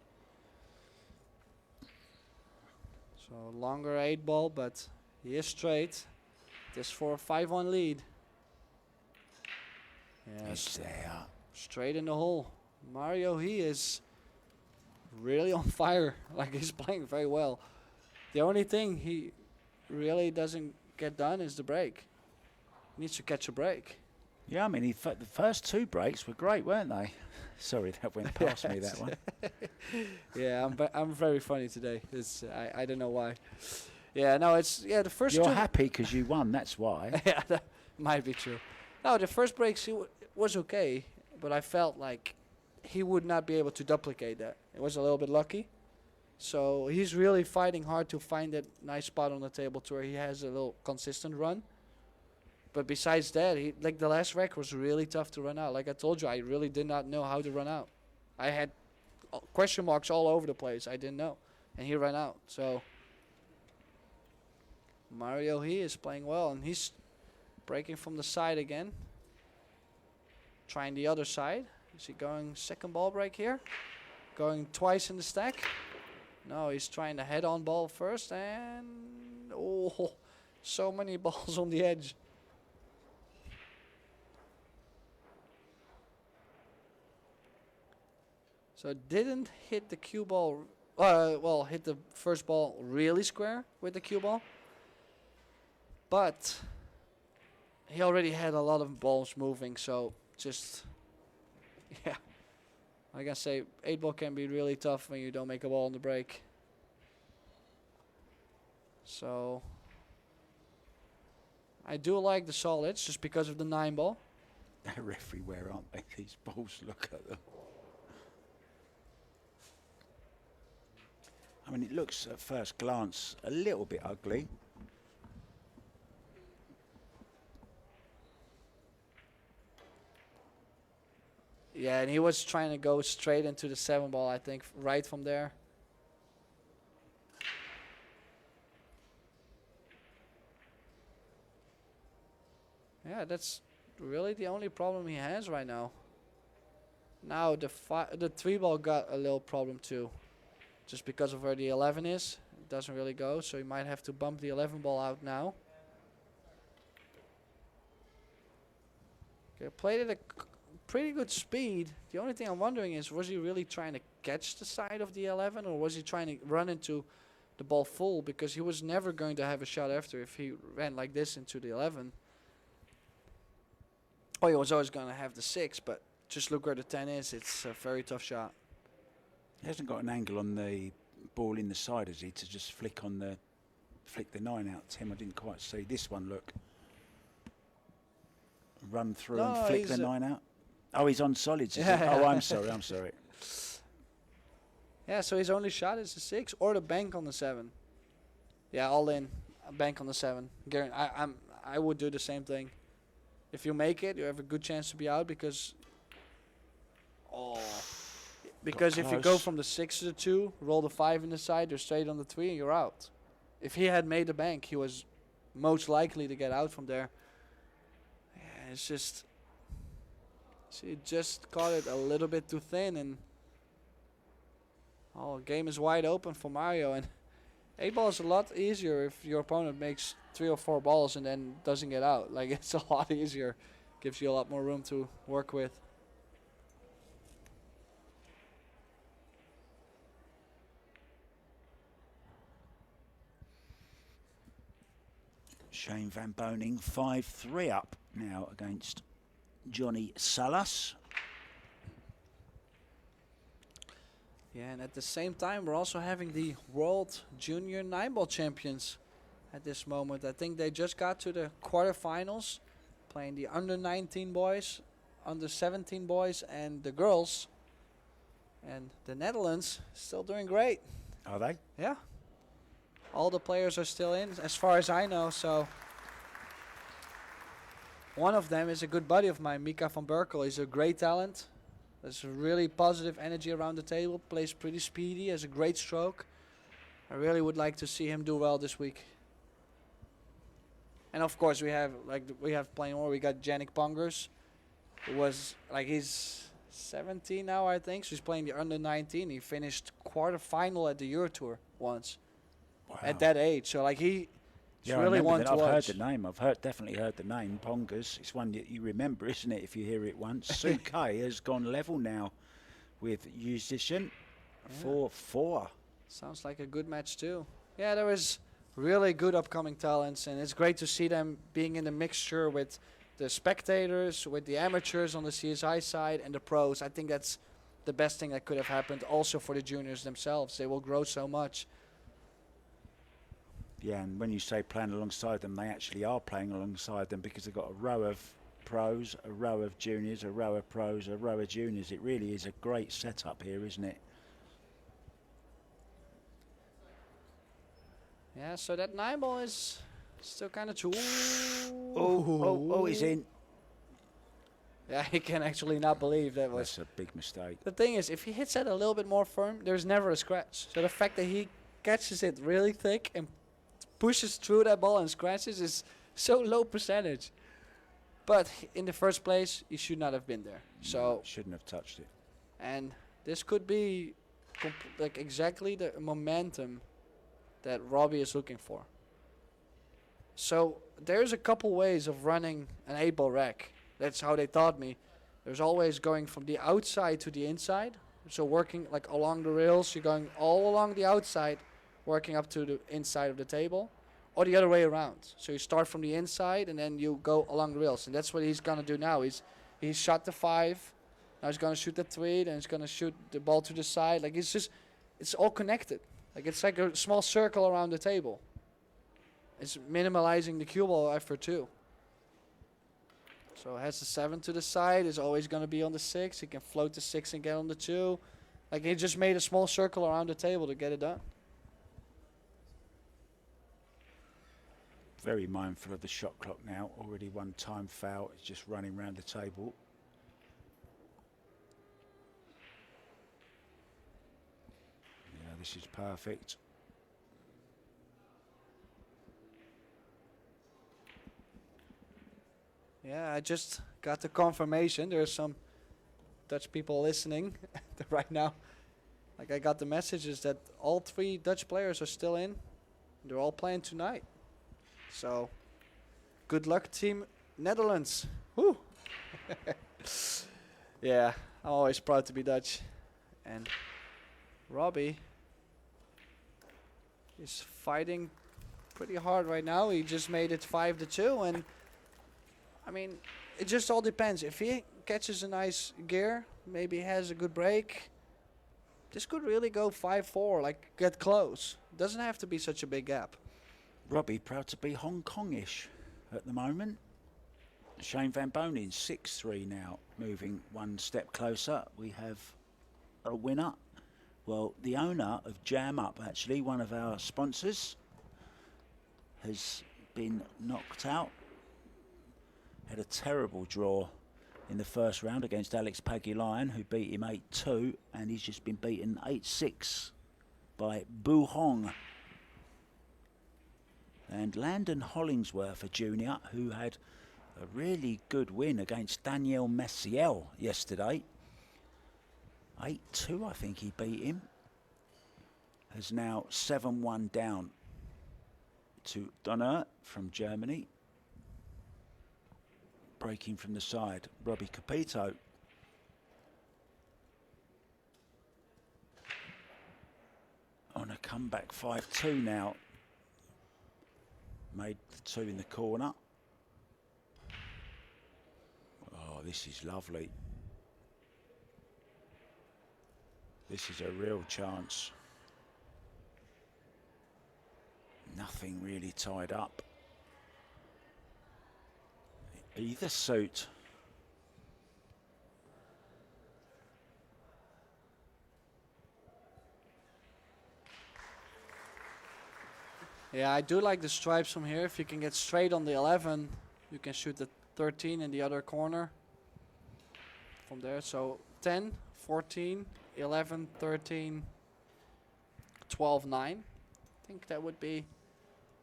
So longer 8-ball, but he is straight. This for a 5-1 lead. Yes, there. Straight in the hole. Mario, he is really on fire. Like, he's playing very well. The only thing he really doesn't get done is the break. He needs to catch a break. Yeah, I mean, the first 2 breaks were great, weren't they? Sorry, that went past me, that one. Yeah, I'm very funny today. I don't know why. Yeah, no, it's the first. You're 2 happy because you won. That's why. Yeah, that might be true. No, the first breaks was okay, but I felt like he would not be able to duplicate that. It was a little bit lucky. So he's really fighting hard to find that nice spot on the table to where he has a little consistent run. But besides that, like the last rack was really tough to run out. Like I told you, I really did not know how to run out. I had question marks all over the place. I didn't know. And he ran out. So Mario, he is playing well. And he's breaking from the side again. Trying the other side. Is he going second ball break here? Going twice in the stack? No, he's trying the head-on ball first. And oh, so many balls on the edge. So didn't hit the cue ball, well, hit the first ball really square with the cue ball. But he already had a lot of balls moving, so just, yeah. Like I say, 8-ball can be really tough when you don't make a ball on the break. So I do like the solids just because of the 9-ball. They're everywhere, aren't they? These balls, look at them. I mean, it looks at first glance a little bit ugly. Yeah, and he was trying to go straight into the 7-ball, I think, right from there. Yeah, that's really the only problem he has right now. Now the 3-ball got a little problem too. Just because of where the 11 is, it doesn't really go, so he might have to bump the 11-ball out now. Okay, played at a pretty good speed. The only thing I'm wondering is, was he really trying to catch the side of the 11, or was he trying to run into the ball full? Because he was never going to have a shot after if he ran like this into the 11. Oh, he was always going to have the 6, but just look where the 10 is. It's a very tough shot. He hasn't got an angle on the ball in the side, has he, to just flick the 9 out, Tim? I didn't quite see this one, look. Run through and flick the 9 out. Oh, he's on solids, is he? Oh, I'm sorry. Yeah, so his only shot is the 6 or the bank on the 7. Yeah, all in. A bank on the 7. I would do the same thing. If you make it, you have a good chance to be out because if you go from the 6 to the 2, roll the 5 in the side, you're straight on the 3 and you're out. If he had made the bank, he was most likely to get out from there. Yeah, it's just, he just caught it a little bit too thin, and game is wide open for Mario. And 8-ball is a lot easier if your opponent makes 3 or 4 balls and then doesn't get out. Like, it's a lot easier, gives you a lot more room to work with. Shane Van Boning 5-3 up now against Johnny Salas. Yeah, and at the same time, we're also having the World Junior 9-ball champions at this moment. I think they just got to the quarterfinals, playing the under 19 boys, under 17 boys, and the girls. And the Netherlands still doing great. Are they? Yeah. All the players are still in, as far as I know. So one of them is a good buddy of mine, Mika van Berkel. He's a great talent. There's a really positive energy around the table. Plays pretty speedy, has a great stroke. I really would like to see him do well this week. And of course we have playing more. We got Yannick Pongers, who was he's 17 now, I think. So he's playing the under 19. He finished quarterfinal at the Euro Tour once. Wow. At that age. So he's really one to watch. I've heard the name. Definitely heard the name, Pongers. It's one that you remember, isn't it, if you hear it once. Sue Kay has gone level now with Musician. 4-4. Sounds like a good match too. Yeah, there was really good upcoming talents, and it's great to see them being in the mixture with the spectators, with the amateurs on the CSI side, and the pros. I think that's the best thing that could have happened also for the juniors themselves. They will grow so much. Yeah, and when you say playing alongside them, they actually are playing alongside them, because they've got a row of pros, a row of juniors, a row of pros, a row of juniors. It really is a great setup here, isn't it? Yeah, so that 9-ball is still kind of too... Oh, he's in. Yeah, he can actually not believe that was... That's a big mistake. The thing is, if he hits it a little bit more firm, there's never a scratch. So the fact that he catches it really thick and pushes through that ball and scratches is so low percentage. But in the first place, he should not have been there. So shouldn't have touched it. And this could be exactly the momentum that Robbie is looking for. So there's a couple ways of running an 8-ball rack. That's how they taught me. There's always going from the outside to the inside. So working along the rails, you're going all along the outside, working up to the inside of the table, or the other way around. So you start from the inside and then you go along the rails. And that's what he's gonna do now. He's shot the 5. Now he's gonna shoot the 3. Then he's gonna shoot the ball to the side. It's all connected. It's like a small circle around the table. It's minimalizing the cue ball effort too. So it has the 7 to the side. Is always gonna be on the 6. He can float the 6 and get on the 2. He just made a small circle around the table to get it done. Very mindful of the shot clock now. Already one time foul. It's just running around the table. Yeah, this is perfect. Yeah, I just got the confirmation. There's some Dutch people listening right now. I got the messages that all 3 Dutch players are still in. They're all playing tonight. So, good luck, Team Netherlands. Woo! Yeah, I'm always proud to be Dutch. And Robbie is fighting pretty hard right now. He just made it 5-2, and I mean, it just all depends. If he catches a nice gear, maybe has a good break, this could really go 5-4, get close. Doesn't have to be such a big gap. Robbie proud to be Hong Kongish at the moment. Shane Van Boning 6-3 now, moving one step closer. We have a winner. Well, the owner of Jam Up, actually, one of our sponsors, has been knocked out. Had a terrible draw in the first round against Alex Pagulayan, who beat him 8-2, and he's just been beaten 8-6 by Bu Hong. And Landon Hollingsworth, a junior, who had a really good win against Daniel Messiel yesterday. 8-2, I think he beat him. Has now 7-1 down to Donner from Germany. Breaking from the side, Robbie Capito. On a comeback 5-2 now. Made the 2 in the corner. Oh, this is lovely. This is a real chance. Nothing really tied up. Either suit. Yeah, I do like the stripes from here. If you can get straight on the 11, you can shoot the 13 in the other corner from there. So 10, 14, 11, 13, 12, 9. I think that would be,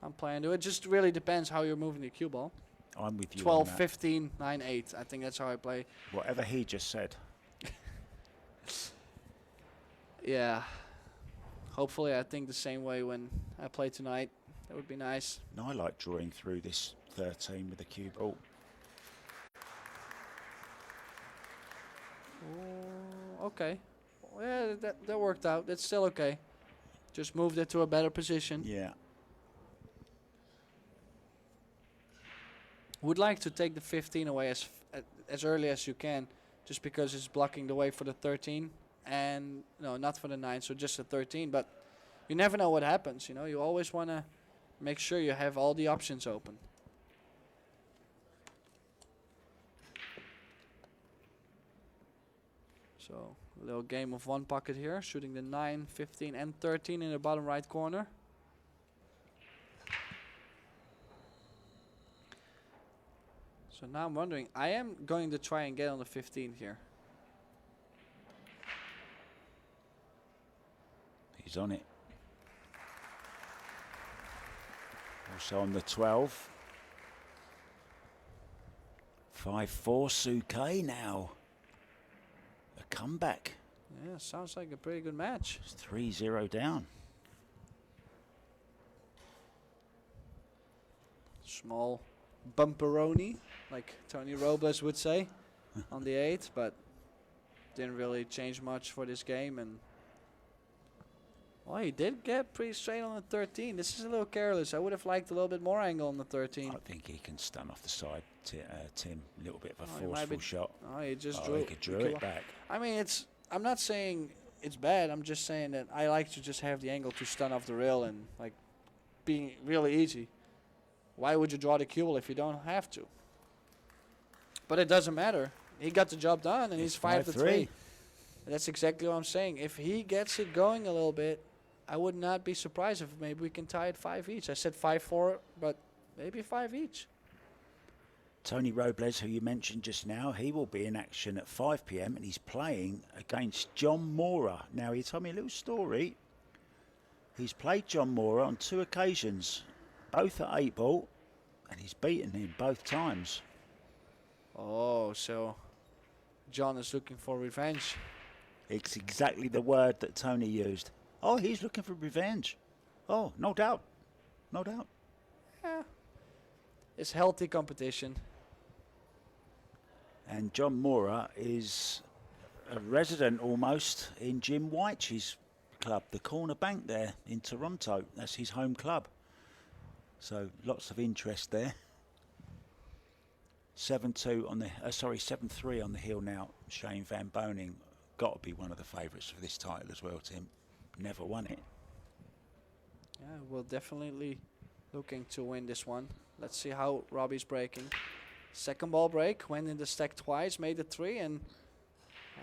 I'm planning to. It just really depends how you're moving the cue ball. I'm with you 12, on that. 15, 9, 8. I think that's how I play. Whatever he just said. Yeah. Hopefully I think the same way when I play tonight. That would be nice. And I like drawing through this 13 with the cue ball. Oh, okay. Yeah, that worked out. That's still okay. Just moved it to a better position. Yeah. Would like to take the 15 away as early as you can, just because it's blocking the way for the 13, and no, not for the 9, so just the 13. But you never know what happens. You know, you always want to make sure you have all the options open. So a little game of one pocket here, shooting the 9, 15, and 13 in the bottom right corner. So now I'm wondering, I am going to try and get on the 15 here. He's on it. Also on the 12. 5-4 Suke now. A comeback. Yeah, sounds like a pretty good match. It's 3-0 down. Small bumperoni, like Tony Robles would say, on the 8, but didn't really change much for this game. And well, he did get pretty straight on the 13. This is a little careless. I would have liked a little bit more angle on the 13. I think he can stun off the side, Tim. A little bit of a He might forceful be shot. Oh, he just He could drew it back. I mean, I'm not saying it's bad. I'm just saying that I like to just have the angle to stun off the rail and like being really easy. Why would you draw the cue ball if you don't have to? But it doesn't matter. He got the job done, and he's 5-3. That's exactly what I'm saying. If he gets it going a little bit, I would not be surprised if maybe we can tie it 5 each. I said 5-4, but maybe 5 each. Tony Robles, who you mentioned just now, he will be in action at 5 p.m. and he's playing against John Mora. Now, he told me a little story. He's played John Mora on 2 occasions, both at 8 ball, and he's beaten him both times. Oh, so John is looking for revenge. It's exactly the word that Tony used. Oh, he's looking for revenge. Oh, no doubt. No doubt. Yeah. It's healthy competition. And John Mora is a resident almost in Jim White's club, the Corner Bank there in Toronto. That's his home club. So lots of interest there. 7-2 on the 7-3 on the hill now. Shane Van Boning, got to be one of the favourites for this title as well, Tim. Never won it. Yeah, we'll definitely looking to win this one. Let's see how Robbie's breaking. Second ball break, went in the stack twice, made it 3, and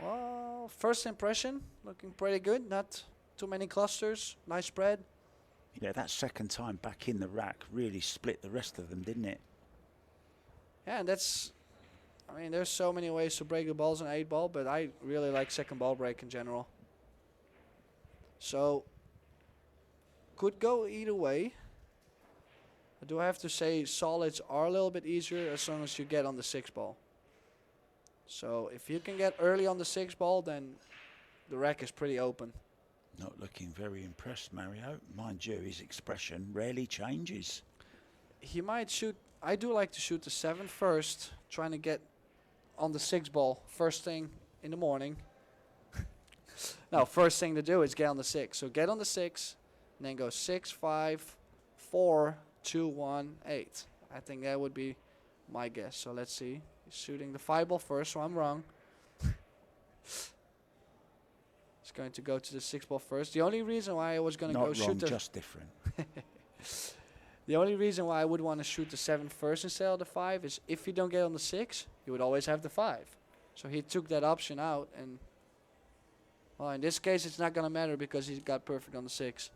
well, first impression looking pretty good. Not too many clusters, nice spread. Yeah, that second time back in the rack really split the rest of them, didn't it? Yeah, and that's, I mean, there's so many ways to break the balls in 8 ball, but I really like second ball break in general. So, could go either way. I do have to say solids are a little bit easier as long as you get on the 6 ball. So, if you can get early on the 6 ball, then the rack is pretty open. Not looking very impressed, Mario. Mind you, his expression rarely changes. He might shoot, I do like to shoot the 7 first, trying to get on the 6 ball first thing in the morning. No, first thing to do is get on the 6. So get on the 6, and then go 6, 5, 4, 2, 1, 8. I think that would be my guess. So let's see. He's shooting the 5 ball first, so I'm wrong. He's going to go to the 6 ball first. The only reason why I was going to go shoot the... just different. The only reason why I would want to shoot the 7 first instead of the 5 is if you don't get on the 6, you would always have the 5. So he took that option out, and well, in this case it's not going to matter because he got perfect on the 6.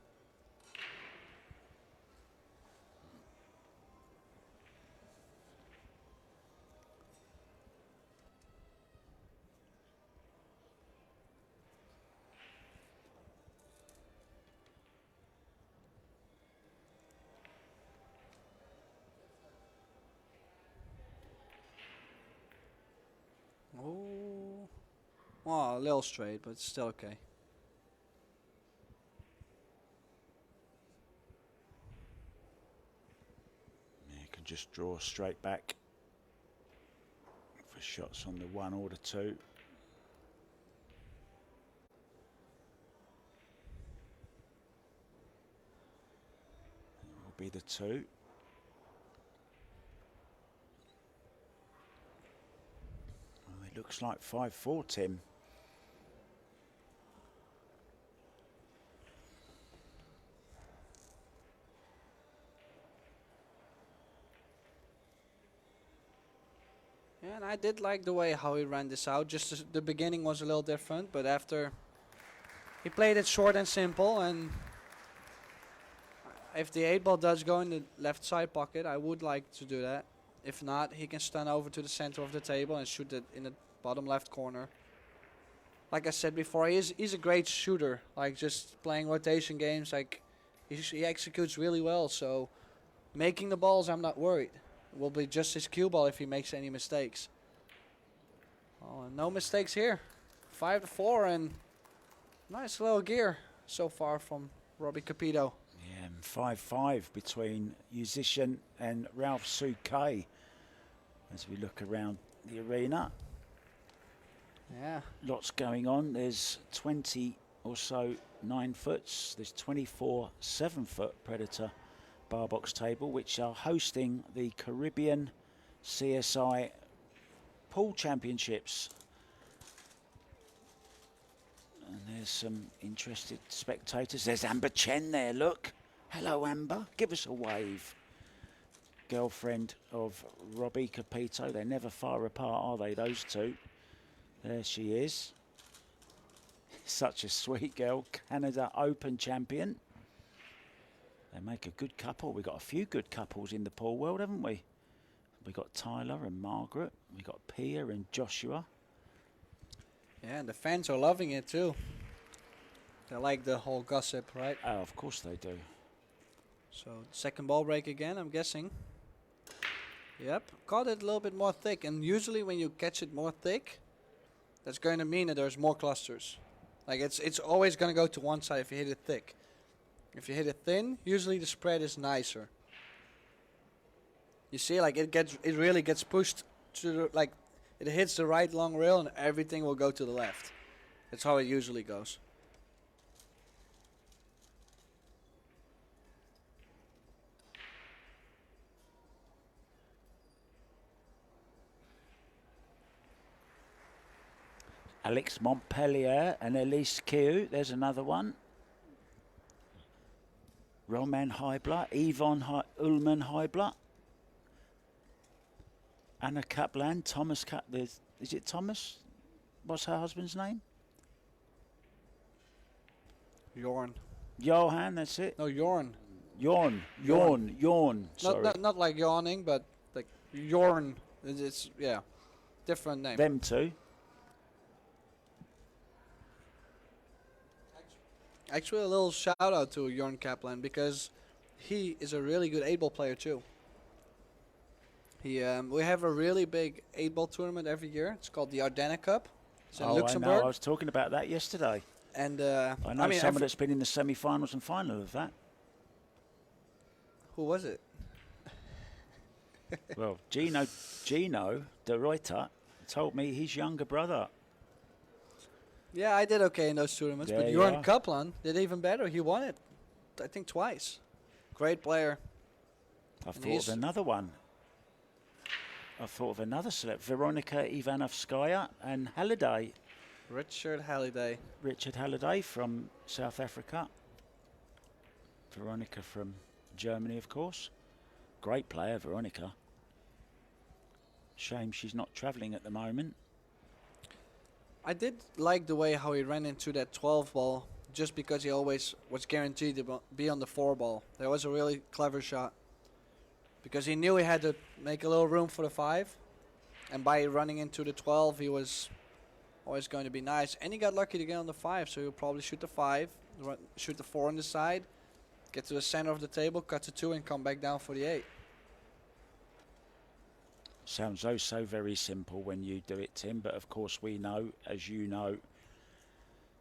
Oh, well, a little straight, but still okay. You can just draw straight back for shots on the 1 or the 2. It will be the 2. Looks like 5-4, Tim. Yeah, and I did like the way how he ran this out. Just the beginning was a little different, but after he played it short and simple, and if the 8 ball does go in the left side pocket, I would like to do that. If not, he can stand over to the center of the table and shoot it in the bottom left corner. Like I said before, he's a great shooter. Like just playing rotation games, like he executes really well. So making the balls, I'm not worried. It will be just his cue ball if he makes any mistakes. Oh, and no mistakes here. 5-4 and nice little gear so far from Robbie Capito. Yeah, and 5-5 between Musician and Ralph Suke as we look around the arena. Yeah. Lots going on. There's 20 or so 9 foots. There's 24 7-foot Predator bar box table, which are hosting the Caribbean CSI Pool Championships. And there's some interested spectators. There's Amber Chen there, look. Hello, Amber. Give us a wave. Girlfriend of Robbie Capito. They're never far apart, are they, those two? There she is. Such a sweet girl. Canada Open champion. They make a good couple. We've got a few good couples in the pool world, haven't we? We've got Tyler and Margaret. We've got Pia and Joshua. Yeah, and the fans are loving it too. They like the whole gossip, right? Oh, of course they do. So, second ball break again, I'm guessing. Yep, caught it a little bit more thick. And usually when you catch it more thick, that's going to mean that there's more clusters. Like it's always going to go to one side if you hit it thick. If you hit it thin, usually the spread is nicer. You see, like it really gets pushed to the, like it hits the right long rail and everything will go to the left. That's how it usually goes. Alex Montpellier and Elise Q. There's another one. Roman Heibler, Yvonne Ullman Heibler. Anna Kaplan, Thomas is it Thomas? What's her husband's name? Jorn. Johan, that's it. No, Jorn. Jorn. Sorry. Not like yawning, but like Jorn. It's yeah, different name. Them two. Actually, a little shout out to Jorn Kaplan because he is a really good 8-ball player too. We have a really big 8-ball tournament every year. It's called the Ardennes Cup. It's in Luxembourg. I know. I was talking about that yesterday. And I know someone that's been in the semi-finals and final of that. Who was it? Well, Gino de Reuter told me his younger brother. Yeah, I did okay in those tournaments, but Jorn Kaplan did even better. He won it, I think, twice. Great player. I've And thought of another one. I've thought of another select. Veronica Ivanovskaya and Halliday. Richard Halliday. Richard Halliday from South Africa. Veronica from Germany, of course. Great player, Veronica. Shame she's not travelling at the moment. I did like the way how he ran into that 12 ball, just because he always was guaranteed to be on the 4 ball. That was a really clever shot, because he knew he had to make a little room for the 5, and by running into the 12, he was always going to be nice. And he got lucky to get on the 5, so he'll probably shoot the 5, shoot the 4 on the side, get to the center of the table, cut to 2, and come back down for the 8. Sounds so very simple when you do it, Tim, but of course we know, as you know,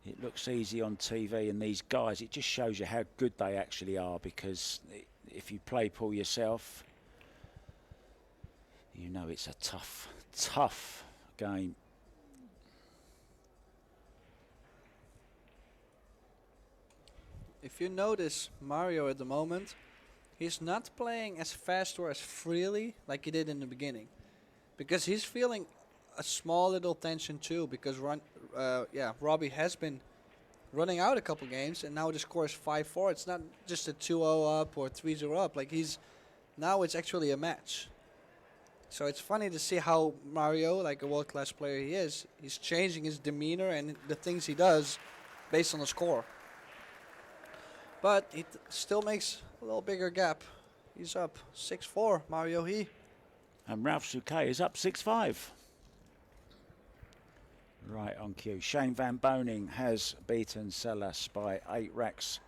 it looks easy on TV, and these guys, it just shows you how good they actually are, because if you play pool yourself, you know it's a tough game. If you notice Mario at the moment, he's not playing as fast or as freely like he did in the beginning, because he's feeling a small little tension too, because Robbie has been running out a couple games, and now the score is 5-4. It's not just a 2-0 up or 3-0 up. Like, now it's actually a match. So it's funny to see how Mario, like a world-class player he is, he's changing his demeanor and the things he does based on the score. But it still makes a little bigger gap. He's up 6-4, Mario He. And Ralph Souquet is up 6-5. Right on cue. Shane Van Boning has beaten Salas by 8 racks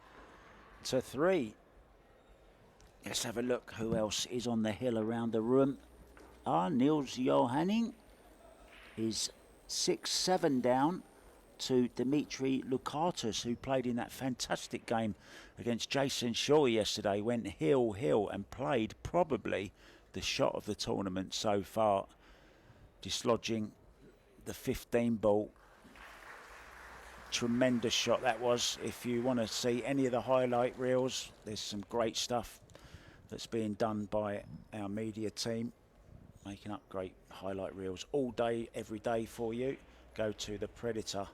to 3. Let's have a look who else is on the hill around the room. Niels Johanning is 6-7 down to Dimitri Lukatus, who played in that fantastic game against Jason Shaw yesterday, went hill and played probably the shot of the tournament so far, dislodging the 15 ball. Tremendous shot that was. If you want to see any of the highlight reels, there's some great stuff that's being done by our media team, making up great highlight reels all day, every day for you. Go to the Predator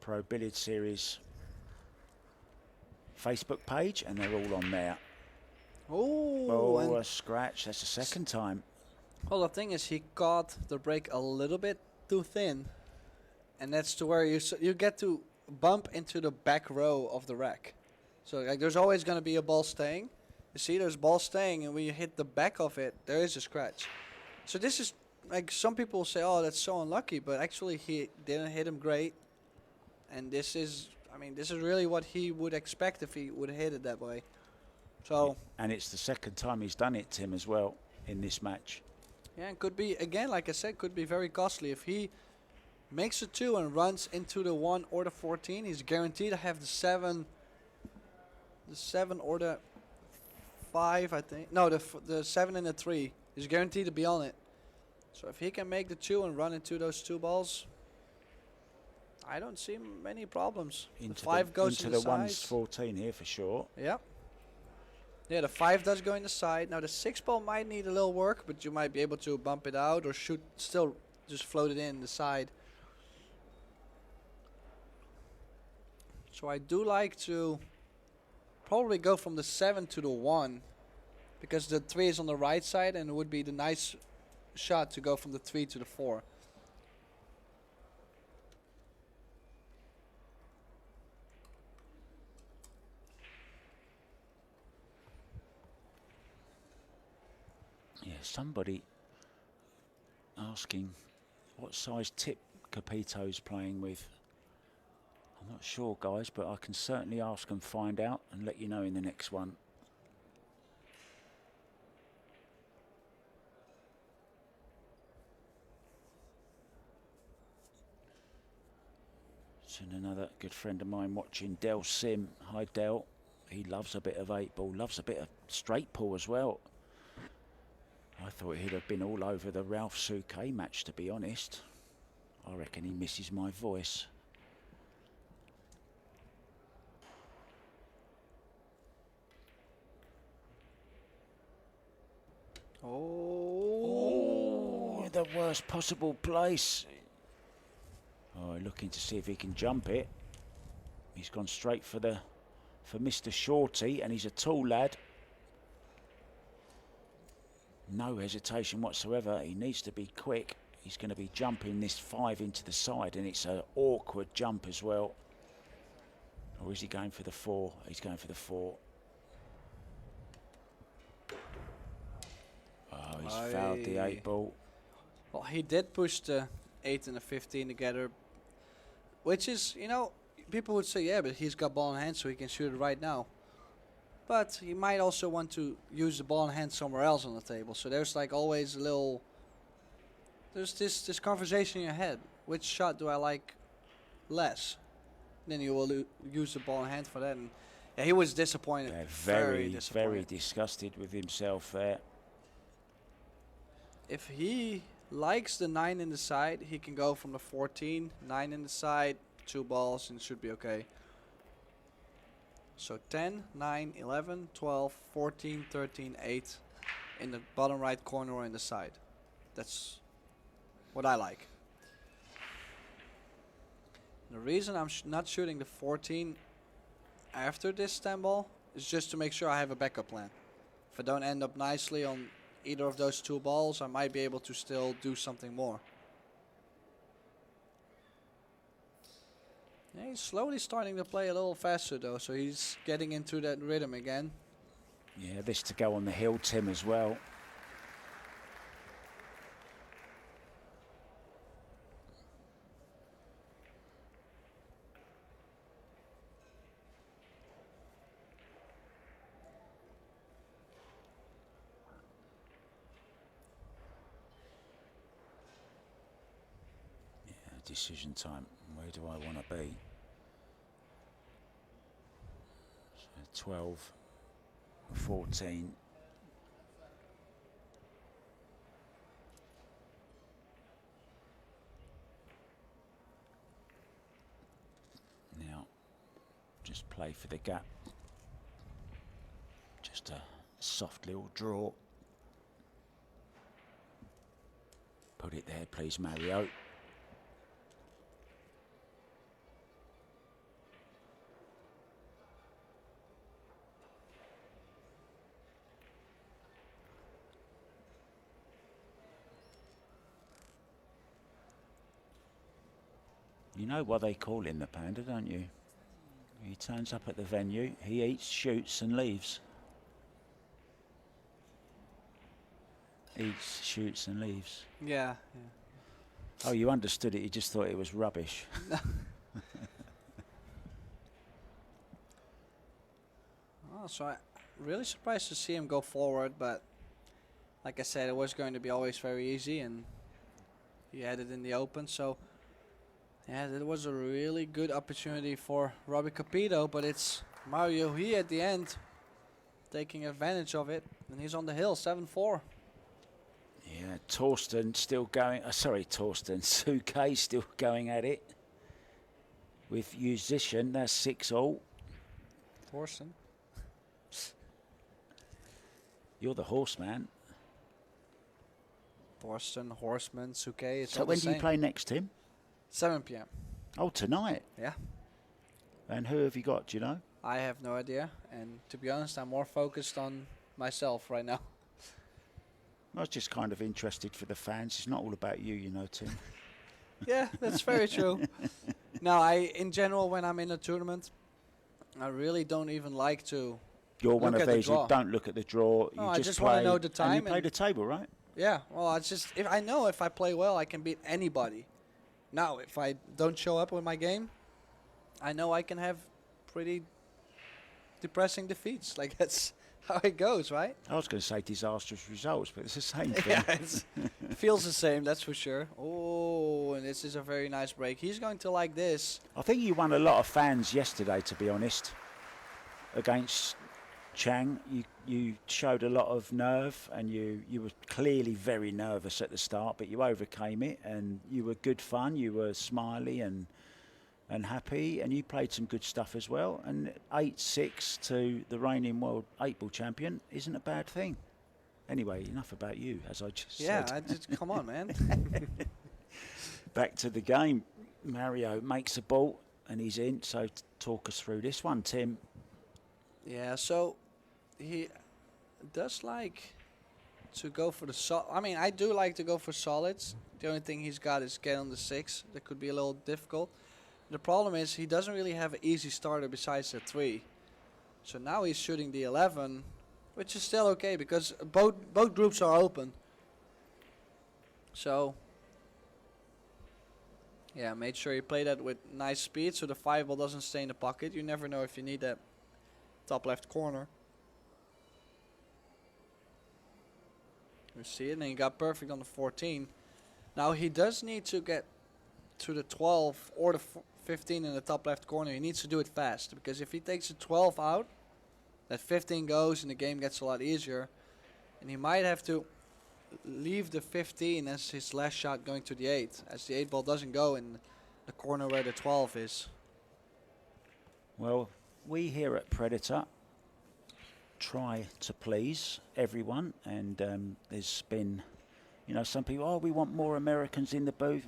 Pro Billiard Series Facebook page, and they're all on there. Oh, a scratch. That's the second time. Well, the thing is, he caught the break a little bit too thin, and that's to where you get to bump into the back row of the rack. So like, there's always going to be a ball staying. You see, there's ball staying, and when you hit the back of it, there is a scratch. So this is, like, some people say, oh, that's so unlucky, but actually he didn't hit him great. And this is, I mean, this is really what he would expect if he would hit it that way. So. And it's the second time he's done it, Tim, as well, in this match. Yeah, and could be, again, like I said, could be very costly. If he makes a 2 and runs into the 1 or the 14, he's guaranteed to have the 7 or the 5, I think. No, the 7 and the 3. He's guaranteed to be on it. So if he can make the 2 and run into those 2 balls, I don't see many problems. The 5 goes to the into the side. 114 here for sure. Yeah. Yeah, the 5 does go in the side. Now the 6 ball might need a little work, but you might be able to bump it out or still just float it in the side. So I do like to probably go from the 7 to the 1, because the 3 is on the right side, and it would be the nice shot to go from the 3 to the 4. Yeah, somebody asking what size tip Capito's playing with. I'm not sure, guys, but I can certainly ask and find out and let you know in the next one. And another good friend of mine watching, Del Sim. Hi, Del. He loves a bit of 8 ball, loves a bit of straight pull as well. I thought he'd have been all over the Ralph Souquet match, to be honest. I reckon he misses my voice. Oh, the worst possible place. Oh, looking to see if he can jump it. He's gone straight for Mr. Shorty, and he's a tall lad. No hesitation whatsoever. He needs to be quick. He's going to be jumping this 5 into the side, and it's an awkward jump as well. Or is he going for the 4? He's going for the 4. Oh, he's fouled the 8 ball. Well, he did push the 8 and the 15 together, which is, you know, people would say, yeah, but he's got ball in hand, so he can shoot it right now. But he might also want to use the ball in hand somewhere else on the table. So there's like always a little, there's this conversation in your head. Which shot do I like less? Then you will use the ball in hand for that. And yeah, he was disappointed. Yeah, very disappointed. very disgusted with himself there. If he likes the 9 in the side, he can go from the 14, 9 in the side, 2 balls, and it should be okay. So 10, 9, 11, 12, 14, 13, 8 in the bottom right corner or in the side. That's what I like. The reason I'm not shooting the 14 after this 10 ball is just to make sure I have a backup plan. If I don't end up nicely on either of those 2 balls, I might be able to still do something more. Yeah, he's slowly starting to play a little faster though, so he's getting into that rhythm again. Yeah, this to go on the hill, Tim, as well. Yeah, decision time. Where do I want to be? So 12, 14. Now, just play for the gap. Just a soft little draw. Put it there, please, Mario. You know why they call him the Panda, don't you? He turns up at the venue, he eats, shoots and leaves. Eats, shoots and leaves. Yeah. Oh, you understood it, you just thought it was rubbish. Oh, so I'm really surprised to see him go forward, but like I said, it was going to be always very easy, and he had it in the open, so yeah, that was a really good opportunity for Robbie Capito, but it's Mario he at the end taking advantage of it, and he's on the hill, 7-4. Yeah, Torsten still going, Torsten, Suke still going at it. With Musician, that's 6-all. Torsten. You're the horseman. Torsten, Horseman, Suke, it's So all when the do you same. play next, Tim? 7 p.m. Oh, tonight? Yeah. And who have you got, do you know? I have no idea, and to be honest, I'm more focused on myself right now. I was just kind of interested for the fans. It's not all about you, you know, Tim. Yeah, that's very true. No, in general, when I'm in a tournament, I really don't even like to. You're one look of at the these who draw. don't look at the draw. No, You I just just play. wanna know the time And you play and- the table, right? Yeah, well, it's just if I know if I play well, I can beat anybody. Now, if I don't show up with my game, I know I can have pretty depressing defeats. Like that's how it goes, right? I was going to say disastrous results, but it's the same thing. Yeah, it feels the same, that's for sure. Oh, and this is a very nice break. He's going to like this. I think you won a lot of fans yesterday, to be honest, against Chang. You showed a lot of nerve, and you were clearly very nervous at the start, but you overcame it, and you were good fun. You were smiley and happy, and you played some good stuff as well. And 8-6 to the reigning world 8-ball champion isn't a bad thing. Anyway, enough about you, as I just Yeah, said. come on, man. Back to the game. Mario makes a ball and he's in. So talk us through this one, Tim. Yeah, so he does like to go for the I mean, I do like to go for solids. The only thing he's got is get on the 6. That could be a little difficult. The problem is he doesn't really have an easy starter besides the 3. So now he's shooting the 11, which is still okay because both groups are open. So yeah, made sure you play that with nice speed so the 5 ball doesn't stay in the pocket. You never know if you need that top left corner. You see it, and he got perfect on the 14. Now he does need to get to the 12 or the 15 in the top left corner. He needs to do it fast, because if he takes the 12 out, that 15 goes and the game gets a lot easier. And he might have to leave the 15 as his last shot going to the 8, as the 8 ball doesn't go in the corner where the 12 is. Well, we here at Predator try to please everyone, and there's been, you know, some people, oh, we want more Americans in the booth,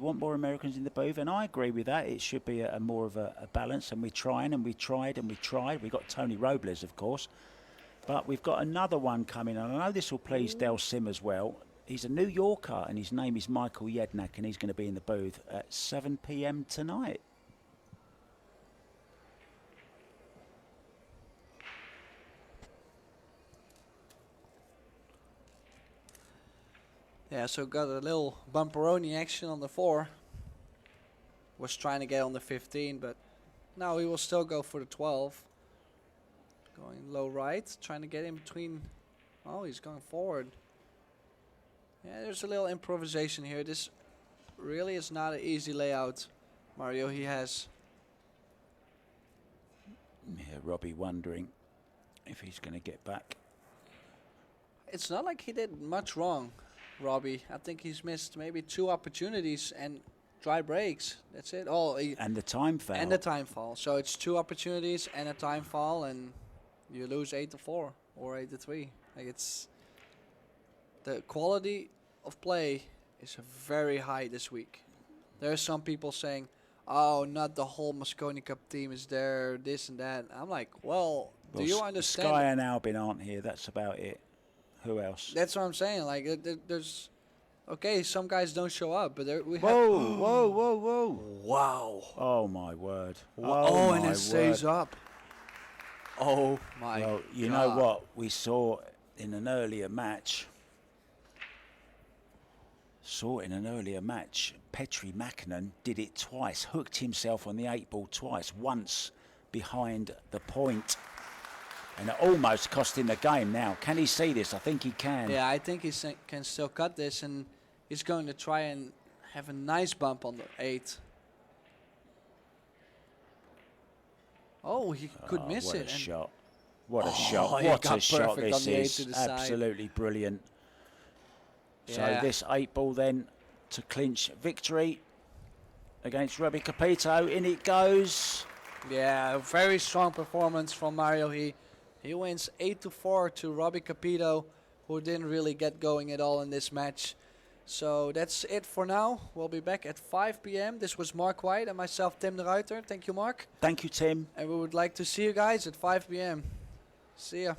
and I agree with that. It should be a more of a balance, and we're trying, and we tried. We got Tony Robles, of course, but we've got another one coming, and I know this will please Del Sim as well. He's a New Yorker, and his name is Michael Yednak, and he's going to be in the booth at 7 p.m. tonight. Yeah, so got a little bumperoni action on the 4. Was trying to get on the 15, but now he will still go for the 12. Going low right, trying to get in between. Oh, he's going forward. Yeah, there's a little improvisation here. This really is not an easy layout, Mario, he has. Yeah, Robbie wondering if he's going to get back. It's not like he did much wrong, Robbie. I think he's missed maybe 2 opportunities and dry breaks. That's it. Oh, And the time foul. And the time fall. So it's 2 opportunities and a time fall, and you lose 8-4 or 8-3. Like, it's the quality of play is very high this week. There are some people saying, "Oh, not the whole Mosconi Cup team is there, this and that." I'm like, well, do you understand? Sky and Albin aren't here. That's about it. Who else? That's what I'm saying. Like, there's, okay, some guys don't show up, but we have. Whoa. Wow. Oh, my word. Oh, and my it stays word. up. Oh, my Well, you God. know what? We saw in an earlier match. Petri Mackinnon did it twice. Hooked himself on the 8 ball twice. Once behind the point. And it almost cost him the game now. Can he see this? I think he can. Yeah, I think he can still cut this, and he's going to try and have a nice bump on the 8. Oh, he could miss what it. A shot. What a Oh, shot. he What got a shot perfect this on the 8 is. to the side. Absolutely brilliant. Yeah. So this 8 ball then to clinch victory against Robbie Capito. In it goes. Yeah, a very strong performance from Mario. He wins 8-4 to Robbie Capito, who didn't really get going at all in this match. So that's it for now. We'll be back at 5 p.m. This was Mark White and myself, Tim de Ruiter. Thank you, Mark. Thank you, Tim. And we would like to see you guys at 5 p.m. See ya.